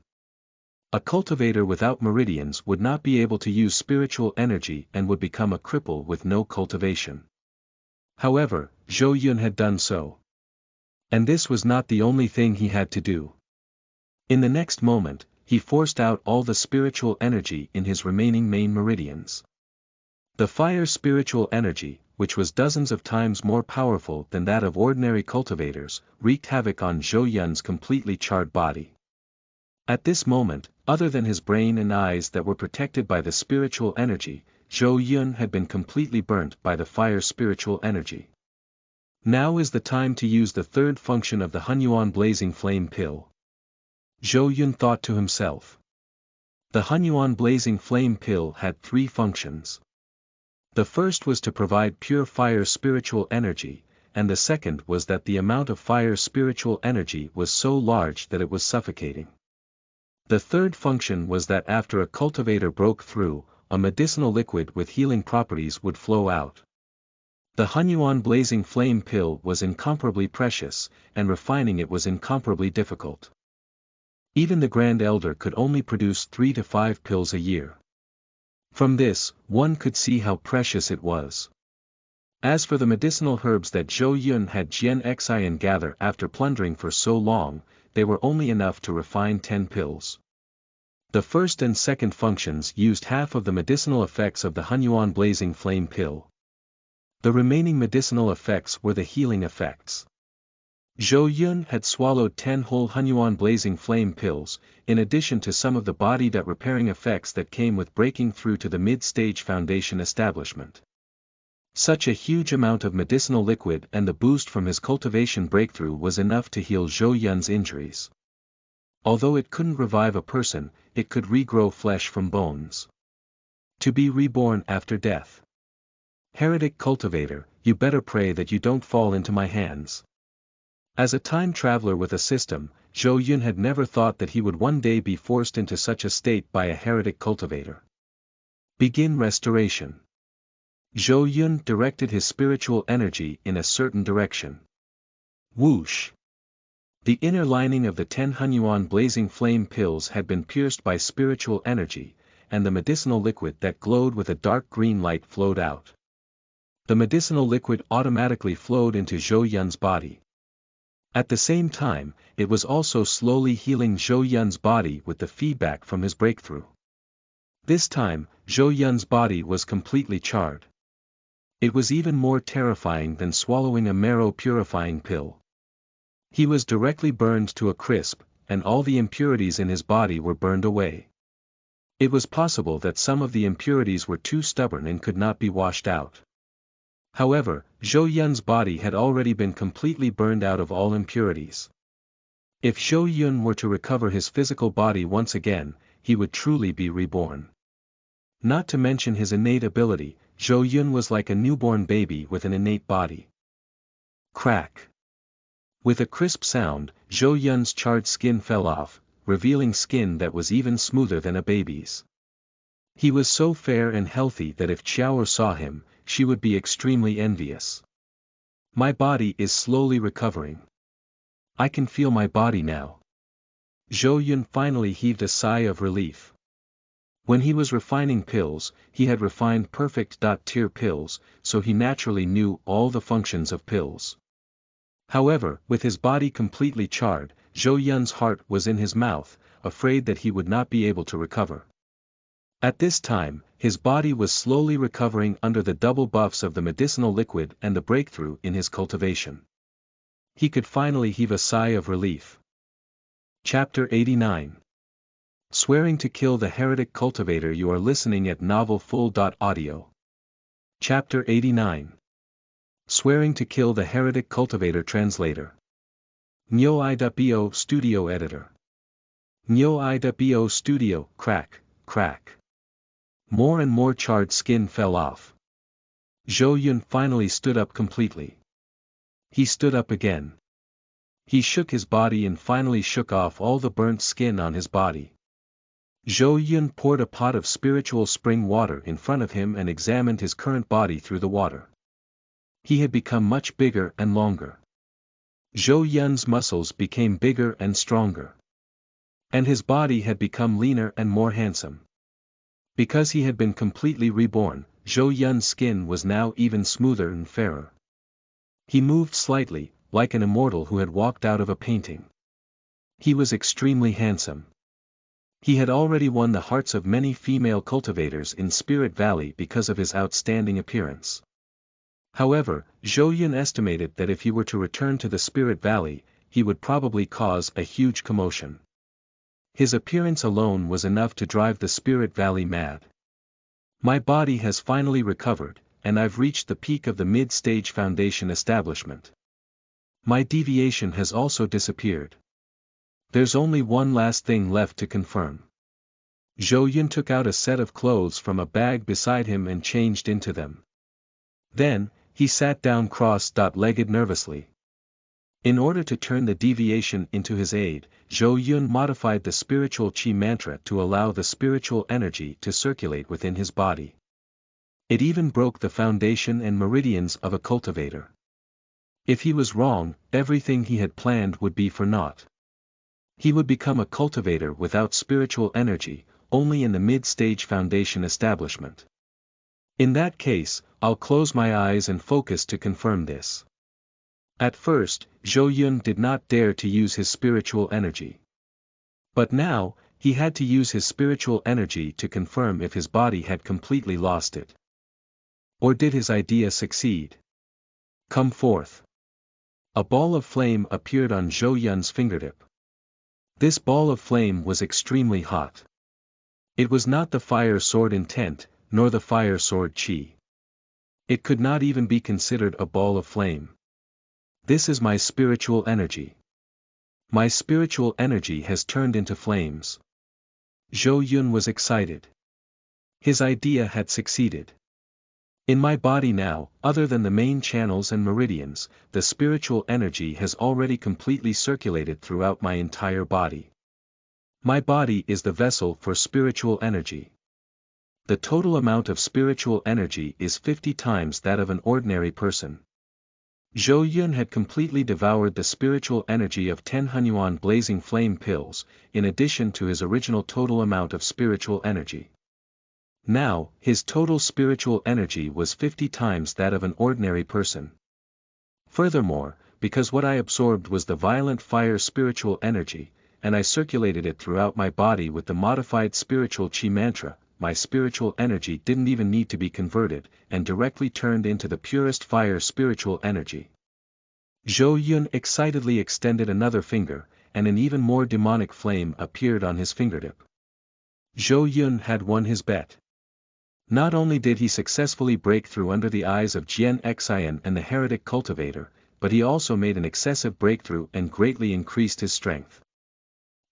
A cultivator without meridians would not be able to use spiritual energy and would become a cripple with no cultivation. However, Zhou Yun had done so. And this was not the only thing he had to do. In the next moment, he forced out all the spiritual energy in his remaining main meridians. The fire spiritual energy, which was dozens of times more powerful than that of ordinary cultivators, wreaked havoc on Zhou Yun's completely charred body. At this moment, other than his brain and eyes that were protected by the spiritual energy, Zhou Yun had been completely burnt by the fire spiritual energy. Now is the time to use the third function of the Hunyuan Blazing Flame Pill. Zhou Yun thought to himself. The Hunyuan Blazing Flame Pill had three functions. The first was to provide pure fire spiritual energy, and the second was that the amount of fire spiritual energy was so large that it was suffocating. The third function was that after a cultivator broke through, a medicinal liquid with healing properties would flow out. The Hunyuan Blazing Flame Pill was incomparably precious, and refining it was incomparably difficult. Even the Grand Elder could only produce 3 to 5 pills a year. From this, one could see how precious it was. As for the medicinal herbs that Zhou Yun had Jian Xian gather after plundering for so long, they were only enough to refine 10 pills. The first and second functions used half of the medicinal effects of the Hunyuan Blazing Flame Pill. The remaining medicinal effects were the healing effects. Zhou Yun had swallowed 10 whole Hunyuan Blazing Flame Pills, in addition to some of the body-repairing effects that came with breaking through to the mid-stage foundation establishment. Such a huge amount of medicinal liquid and the boost from his cultivation breakthrough was enough to heal Zhou Yun's injuries. Although it couldn't revive a person, it could regrow flesh from bones. To be reborn after death. Heretic cultivator, you better pray that you don't fall into my hands. As a time traveler with a system, Zhou Yun had never thought that he would one day be forced into such a state by a heretic cultivator. Begin restoration. Zhou Yun directed his spiritual energy in a certain direction. Whoosh! The inner lining of the 10 Hunyuan Blazing Flame Pills had been pierced by spiritual energy, and the medicinal liquid that glowed with a dark green light flowed out. The medicinal liquid automatically flowed into Zhou Yun's body. At the same time, it was also slowly healing Zhou Yun's body with the feedback from his breakthrough. This time, Zhou Yun's body was completely charred. It was even more terrifying than swallowing a marrow-purifying pill. He was directly burned to a crisp, and all the impurities in his body were burned away. It was possible that some of the impurities were too stubborn and could not be washed out. However, Zhou Yun's body had already been completely burned out of all impurities. If Zhou Yun were to recover his physical body once again, he would truly be reborn. Not to mention his innate ability, Zhou Yun was like a newborn baby with an innate body. Crack. With a crisp sound, Zhou Yun's charred skin fell off, revealing skin that was even smoother than a baby's. He was so fair and healthy that if Qiao saw him, she would be extremely envious. My body is slowly recovering. I can feel my body now. Zhou Yun finally heaved a sigh of relief. When he was refining pills, he had refined perfect-tier pills, so he naturally knew all the functions of pills. However, with his body completely charred, Zhou Yun's heart was in his mouth, afraid that he would not be able to recover. At this time, his body was slowly recovering under the double buffs of the medicinal liquid and the breakthrough in his cultivation. He could finally heave a sigh of relief. Chapter 89. Swearing to Kill the Heretic Cultivator. You are listening at novelfull.audio. Chapter 89. Swearing to Kill the Heretic Cultivator. Translator. Nyo.bo Studio Editor. Nyo.bo Studio. Crack, crack. More and more charred skin fell off. Zhou Yun finally stood up completely. He stood up again. He shook his body and finally shook off all the burnt skin on his body. Zhou Yun poured a pot of spiritual spring water in front of him and examined his current body through the water. He had become much bigger and longer. Zhou Yun's muscles became bigger and stronger. And his body had become leaner and more handsome. Because he had been completely reborn, Zhou Yun's skin was now even smoother and fairer. He moved slightly, like an immortal who had walked out of a painting. He was extremely handsome. He had already won the hearts of many female cultivators in Spirit Valley because of his outstanding appearance. However, Zhou Yun estimated that if he were to return to the Spirit Valley, he would probably cause a huge commotion. His appearance alone was enough to drive the Spirit Valley mad. My body has finally recovered, and I've reached the peak of the mid-stage foundation establishment. My deviation has also disappeared. There's only one last thing left to confirm. Zhou Yun took out a set of clothes from a bag beside him and changed into them. Then, he sat down cross-legged nervously. In order to turn the deviation into his aid, Zhou Yun modified the spiritual qi mantra to allow the spiritual energy to circulate within his body. It even broke the foundation and meridians of a cultivator. If he was wrong, everything he had planned would be for naught. He would become a cultivator without spiritual energy, only in the mid-stage foundation establishment. In that case, I'll close my eyes and focus to confirm this. At first, Zhou Yun did not dare to use his spiritual energy. But now, he had to use his spiritual energy to confirm if his body had completely lost it. Or did his idea succeed? Come forth. A ball of flame appeared on Zhou Yun's fingertip. This ball of flame was extremely hot. It was not the fire sword intent, nor the fire sword qi. It could not even be considered a ball of flame. This is my spiritual energy. My spiritual energy has turned into flames. Zhou Yun was excited. His idea had succeeded. In my body now, other than the main channels and meridians, the spiritual energy has already completely circulated throughout my entire body. My body is the vessel for spiritual energy. The total amount of spiritual energy is 50 times that of an ordinary person. Zhou Yun had completely devoured the spiritual energy of 10 Hunyuan blazing flame pills, in addition to his original total amount of spiritual energy. Now, his total spiritual energy was 50 times that of an ordinary person. Furthermore, because what I absorbed was the violent fire spiritual energy, and I circulated it throughout my body with the modified spiritual qi mantra, my spiritual energy didn't even need to be converted, and directly turned into the purest fire spiritual energy. Zhou Yun excitedly extended another finger, and an even more demonic flame appeared on his fingertip. Zhou Yun had won his bet. Not only did he successfully break through under the eyes of Jian Xian and the heretic cultivator, but he also made an excessive breakthrough and greatly increased his strength.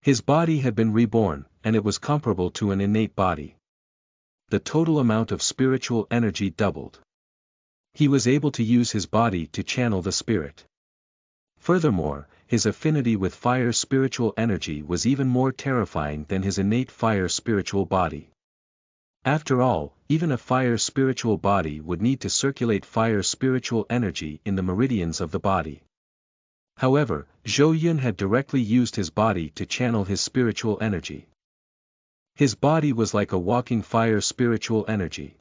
His body had been reborn, and it was comparable to an innate body. The total amount of spiritual energy doubled. He was able to use his body to channel the spirit. Furthermore, his affinity with fire spiritual energy was even more terrifying than his innate fire spiritual body. After all, even a fire spiritual body would need to circulate fire spiritual energy in the meridians of the body. However, Zhou Yun had directly used his body to channel his spiritual energy. His body was like a walking fire spiritual energy.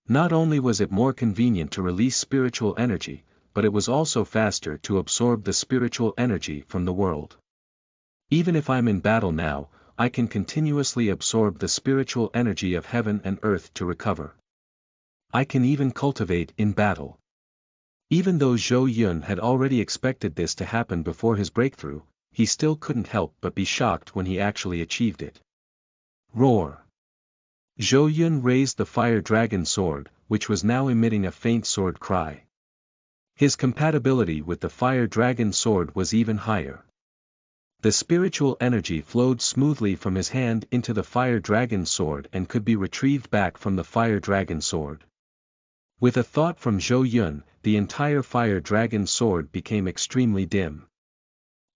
Not only was it more convenient to release spiritual energy, but it was also faster to absorb the spiritual energy from the world. Even if I'm in battle now, I can continuously absorb the spiritual energy of heaven and earth to recover. I can even cultivate in battle. Even though Zhou Yun had already expected this to happen before his breakthrough, he still couldn't help but be shocked when he actually achieved it. Roar! Zhou Yun raised the fire dragon sword, which was now emitting a faint sword cry. His compatibility with the fire dragon sword was even higher. The spiritual energy flowed smoothly from his hand into the fire dragon sword and could be retrieved back from the fire dragon sword. With a thought from Zhou Yun, the entire fire dragon sword became extremely dim.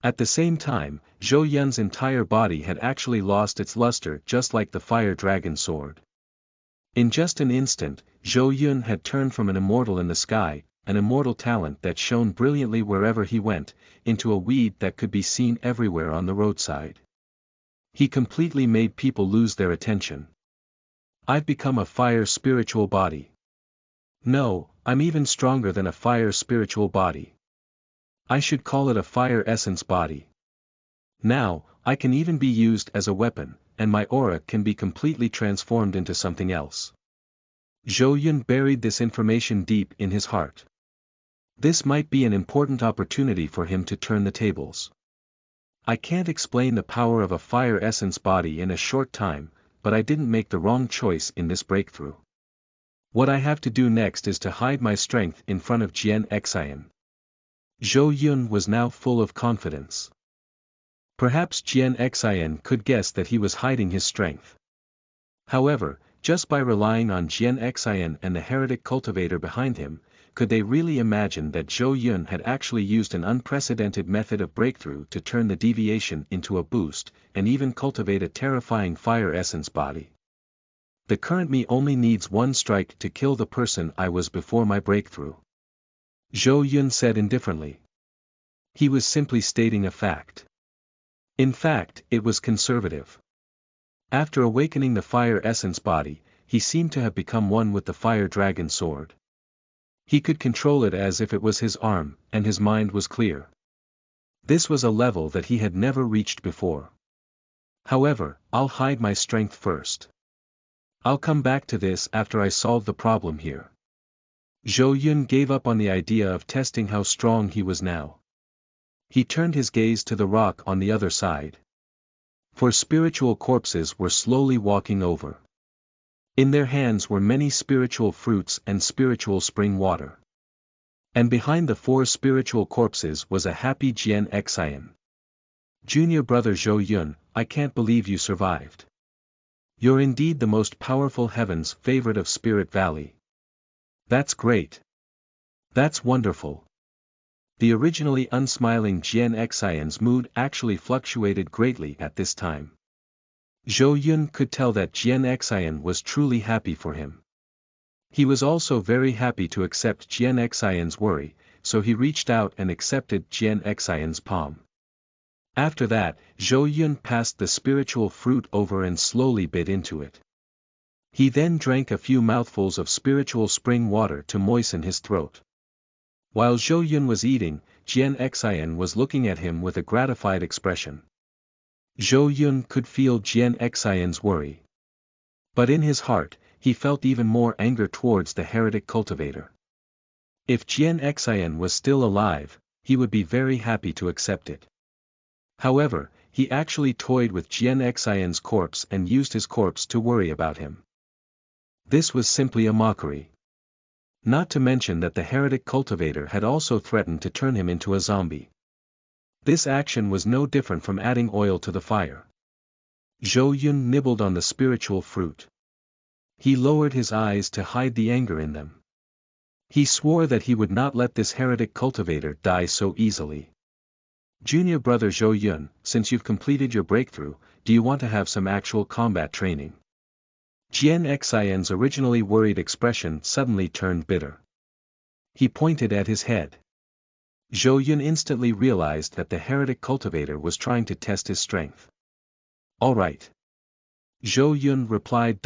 At the same time, Zhou Yun's entire body had actually lost its luster just like the fire dragon sword. In just an instant, Zhou Yun had turned from an immortal in the sky, an immortal talent that shone brilliantly wherever he went, into a weed that could be seen everywhere on the roadside. He completely made people lose their attention. I've become a fire spiritual body. No, I'm even stronger than a fire spiritual body. I should call it a fire essence body. Now, I can even be used as a weapon, and my aura can be completely transformed into something else. Zhou Yun buried this information deep in his heart. This might be an important opportunity for him to turn the tables. I can't explain the power of a fire essence body in a short time, but I didn't make the wrong choice in this breakthrough. What I have to do next is to hide my strength in front of Jian Xian. Zhou Yun was now full of confidence. Perhaps Jian Xian could guess that he was hiding his strength. However, just by relying on Jian Xian and the heretic cultivator behind him, could they really imagine that Zhou Yun had actually used an unprecedented method of breakthrough to turn the deviation into a boost, and even cultivate a terrifying fire essence body? The current me only needs one strike to kill the person I was before my breakthrough. Zhou Yun said indifferently. He was simply stating a fact. In fact, it was conservative. After awakening the fire essence body, he seemed to have become one with the fire dragon sword. He could control it as if it was his arm, and his mind was clear. This was a level that he had never reached before. However, I'll hide my strength first. I'll come back to this after I solve the problem here. Zhou Yun gave up on the idea of testing how strong he was now. He turned his gaze to the rock on the other side. 4 spiritual corpses were slowly walking over. In their hands were many spiritual fruits and spiritual spring water. And behind the 4 spiritual corpses was a happy Jian Xian. Junior brother Zhou Yun, I can't believe you survived. You're indeed the most powerful heaven's favorite of Spirit Valley. That's great. That's wonderful. The originally unsmiling Jian Xian's mood actually fluctuated greatly at this time. Zhou Yun could tell that Jian Xian was truly happy for him. He was also very happy to accept Jian Xian's worry, so he reached out and accepted Jian Xian's palm. After that, Zhou Yun passed the spiritual fruit over and slowly bit into it. He then drank a few mouthfuls of spiritual spring water to moisten his throat. While Zhou Yun was eating, Jian Xian was looking at him with a gratified expression. Zhou Yun could feel Jian Xian's worry. But in his heart, he felt even more anger towards the heretic cultivator. If Jian Xian was still alive, he would be very happy to accept it. However, he actually toyed with Jian Xian's corpse and used his corpse to worry about him. This was simply a mockery. Not to mention that the heretic cultivator had also threatened to turn him into a zombie. This action was no different from adding oil to the fire. Zhou Yun nibbled on the spiritual fruit. He lowered his eyes to hide the anger in them. He swore that he would not let this heretic cultivator die so easily. Junior brother Zhou Yun, since you've completed your breakthrough, do you want to have some actual combat training? Jian Xian's originally worried expression suddenly turned bitter. He pointed at his head. Zhou Yun instantly realized that the heretic cultivator was trying to test his strength. All right. Zhou Yun replied.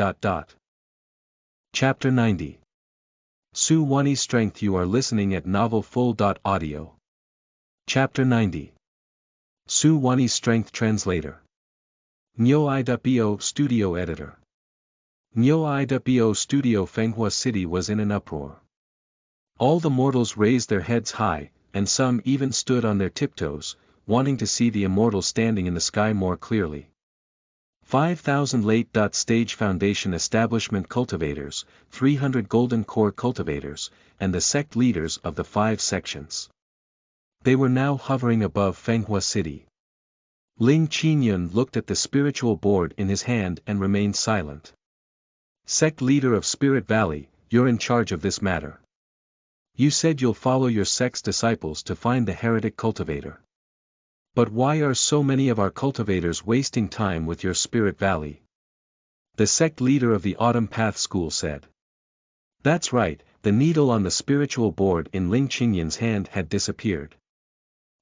Chapter 90. Su Wani's Strength. You are listening at Novel Full. Audio. Chapter 90. Su Wani's Strength. Translator. Nyo I.Bo Studio Editor. Nyo I.Bo Studio. Fenghua City was in an uproar. All the mortals raised their heads high, and some even stood on their tiptoes, wanting to see the immortal standing in the sky more clearly. 5,000 late. Stage Foundation Establishment cultivators, 300 Golden Core cultivators, and the sect leaders of the 5 sections. They were now hovering above Fenghua City. Ling Qingyun looked at the spiritual board in his hand and remained silent. Sect leader of Spirit Valley, you're in charge of this matter. You said you'll follow your sect's disciples to find the heretic cultivator. But why are so many of our cultivators wasting time with your Spirit Valley? The sect leader of the Autumn Path School said. That's right, the needle on the spiritual board in Ling Qingyun's hand had disappeared.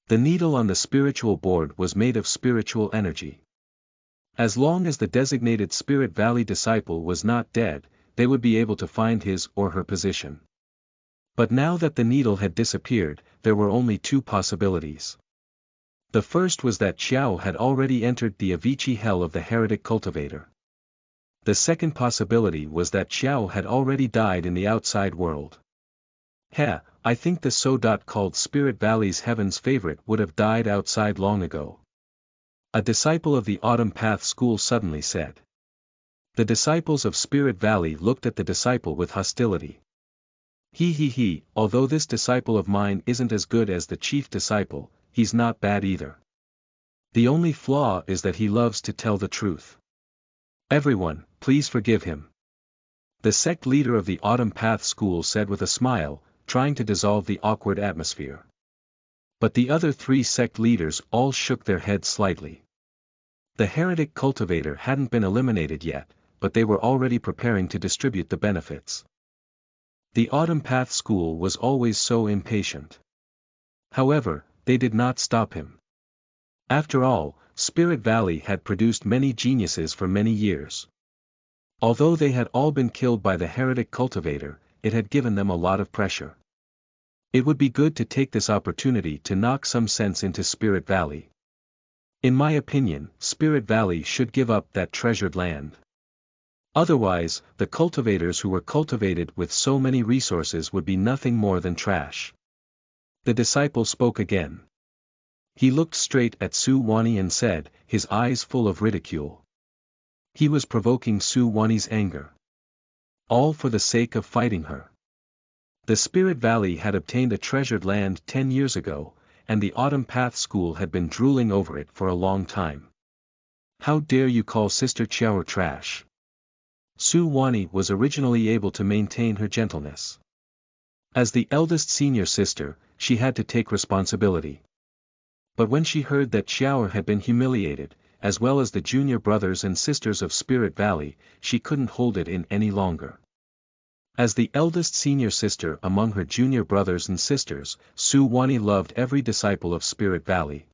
The needle on the spiritual board was made of spiritual energy. As long as the designated Spirit Valley disciple was not dead, they would be able to find his or her position. But now that the needle had disappeared, there were only 2 possibilities. The first was that Qiao had already entered the Avicii hell of the heretic cultivator. The second possibility was that Qiao had already died in the outside world. I think the so-called Spirit Valley's heaven's favorite would have died outside long ago. A disciple of the Autumn Path School suddenly said. The disciples of Spirit Valley looked at the disciple with hostility. Although this disciple of mine isn't as good as the chief disciple, he's not bad either. The only flaw is that he loves to tell the truth. Everyone, please forgive him. The sect leader of the Autumn Path School said with a smile, trying to dissolve the awkward atmosphere. But the other 3 sect leaders all shook their heads slightly. The heretic cultivator hadn't been eliminated yet, but they were already preparing to distribute the benefits. The Autumn Path School was always so impatient. However, they did not stop him. After all, Spirit Valley had produced many geniuses for many years. Although they had all been killed by the heretic cultivator, it had given them a lot of pressure. It would be good to take this opportunity to knock some sense into Spirit Valley. In my opinion, Spirit Valley should give up that treasured land. Otherwise, the cultivators who were cultivated with so many resources would be nothing more than trash. The disciple spoke again. He looked straight at Su Wani and said, his eyes full of ridicule. He was provoking Su Wani's anger. All for the sake of fighting her. The Spirit Valley had obtained a treasured land 10 years ago, and the Autumn Path School had been drooling over it for a long time. How dare you call Sister Qiao trash? Su Wani was originally able to maintain her gentleness. As the eldest senior sister, she had to take responsibility. But when she heard that Qiao had been humiliated, as well as the junior brothers and sisters of Spirit Valley, she couldn't hold it in any longer. As the eldest senior sister among her junior brothers and sisters, Su Wani loved every disciple of Spirit Valley.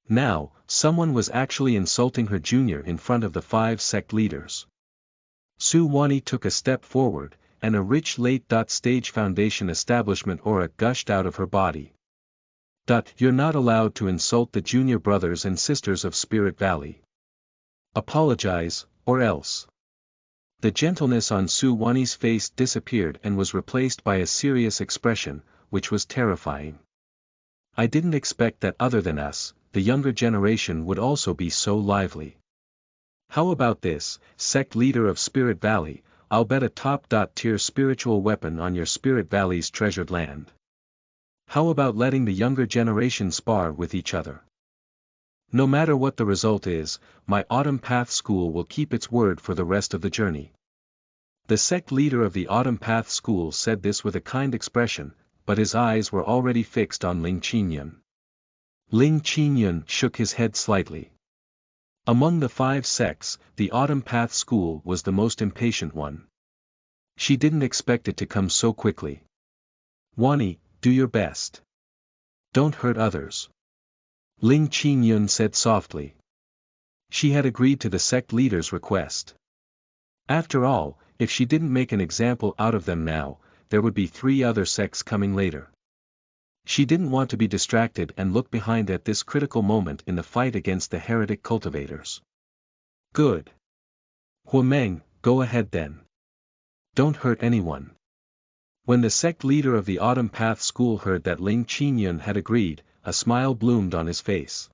Now, someone was actually insulting her junior in front of the 5 sect leaders. Su Wani took a step forward, and a rich late. Stage Foundation Establishment aura gushed out of her body. You're not allowed to insult the junior brothers and sisters of Spirit Valley. Apologize, or else. The gentleness on Su Wani's face disappeared and was replaced by a serious expression, which was terrifying. I didn't expect that other than us, the younger generation would also be so lively. How about this, sect leader of Spirit Valley, I'll bet a top-tier spiritual weapon on your Spirit Valley's treasured land. How about letting the younger generation spar with each other? No matter what the result is, my Autumn Path School will keep its word for the rest of the journey. The sect leader of the Autumn Path School said this with a kind expression, but his eyes were already fixed on Ling Qingyun. Ling Qingyun shook his head slightly. Among the 5 sects, the Autumn Path School was the most impatient one. She didn't expect it to come so quickly. Wani, do your best. Don't hurt others. Ling Qingyun said softly. She had agreed to the sect leader's request. After all, if she didn't make an example out of them now, there would be 3 other sects coming later. She didn't want to be distracted and look behind at this critical moment in the fight against the heretic cultivators. Good. Huameng, go ahead then. Don't hurt anyone. When the sect leader of the Autumn Path School heard that Ling Qingyun had agreed, a smile bloomed on his face.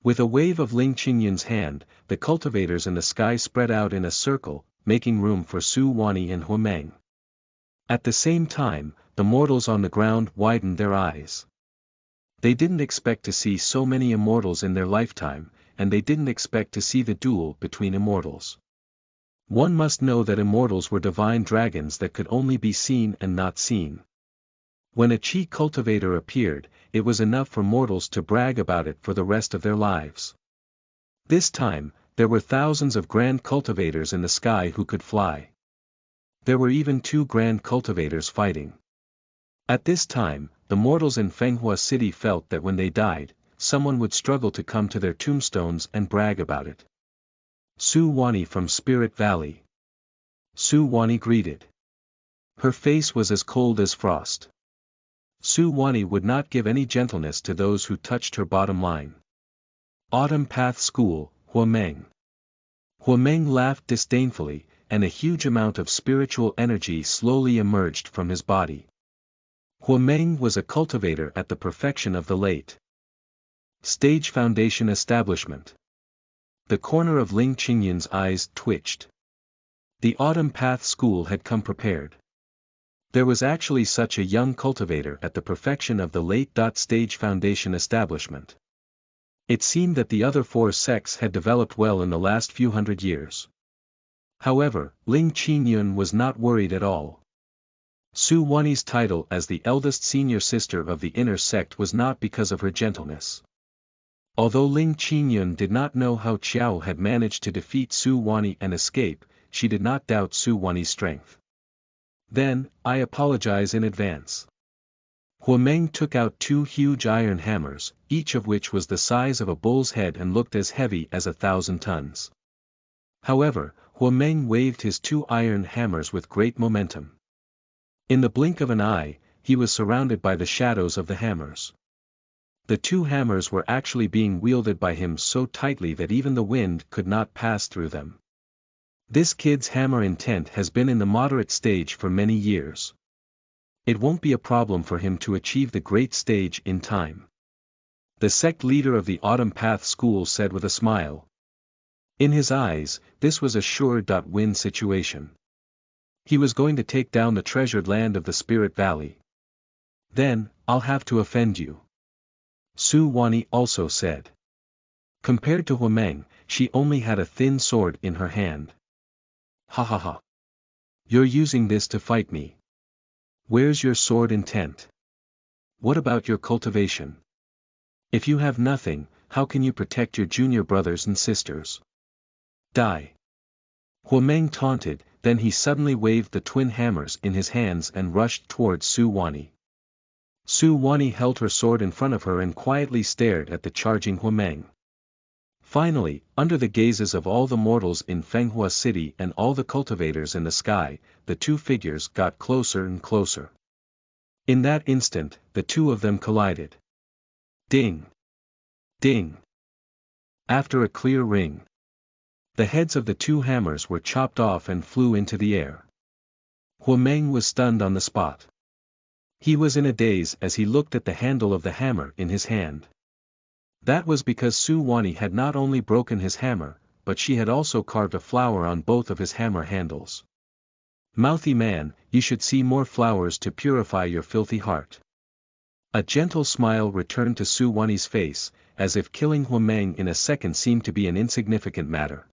With a wave of Ling Qingyun's hand, the cultivators in the sky spread out in a circle, making room for Su Wani and Huameng. At the same time, the mortals on the ground widened their eyes. They didn't expect to see so many immortals in their lifetime, and they didn't expect to see the duel between immortals. One must know that immortals were divine dragons that could only be seen and not seen. When a Qi cultivator appeared, it was enough for mortals to brag about it for the rest of their lives. This time, there were thousands of grand cultivators in the sky who could fly. There were even 2 grand cultivators fighting. At this time, the mortals in Fenghua City felt that when they died, someone would struggle to come to their tombstones and brag about it. Su Wani from Spirit Valley. Su Wani greeted. Her face was as cold as frost. Su Wani would not give any gentleness to those who touched her bottom line. Autumn Path School, Huameng. Huameng laughed disdainfully, and a huge amount of spiritual energy slowly emerged from his body. Huameng was a cultivator at the perfection of the late Stage Foundation establishment. The corner of Ling Qingyun's eyes twitched. The Autumn Path School had come prepared. There was actually such a young cultivator at the perfection of the late Stage Foundation establishment. It seemed that the other 4 sects had developed well in the last few hundred years. However, Ling Qingyun was not worried at all. Su Wani's title as the eldest senior sister of the inner sect was not because of her gentleness. Although Ling Qingyun did not know how Qiao had managed to defeat Su Wani and escape, she did not doubt Su Wani's strength. Then, I apologize in advance. Huameng took out 2 huge iron hammers, each of which was the size of a bull's head and looked as heavy as 1,000 tons. However, Huameng waved his 2 iron hammers with great momentum. In the blink of an eye, he was surrounded by the shadows of the hammers. The 2 hammers were actually being wielded by him so tightly that even the wind could not pass through them. This kid's hammer intent has been in the moderate stage for many years. It won't be a problem for him to achieve the great stage in time. The sect leader of the Autumn Path School said with a smile. In his eyes, this was a sure-win situation. He was going to take down the treasured land of the Spirit Valley. Then, I'll have to offend you. Su Wani also said. Compared to Huameng, she only had a thin sword in her hand. Ha ha ha. You're using this to fight me. Where's your sword intent? What about your cultivation? If you have nothing, how can you protect your junior brothers and sisters? Die. Huameng taunted, then he suddenly waved the twin hammers in his hands and rushed towards Su Wani. Su Wani held her sword in front of her and quietly stared at the charging Huameng. Finally, under the gazes of all the mortals in Fenghua City and all the cultivators in the sky, the 2 figures got closer and closer. In that instant, the 2 of them collided. Ding! Ding! After a clear ring, the heads of the 2 hammers were chopped off and flew into the air. Huameng was stunned on the spot. He was in a daze as he looked at the handle of the hammer in his hand. That was because Su Wani had not only broken his hammer, but she had also carved a flower on both of his hammer handles. Mouthy man, you should see more flowers to purify your filthy heart. A gentle smile returned to Su Wani's face, as if killing Huameng in a second seemed to be an insignificant matter.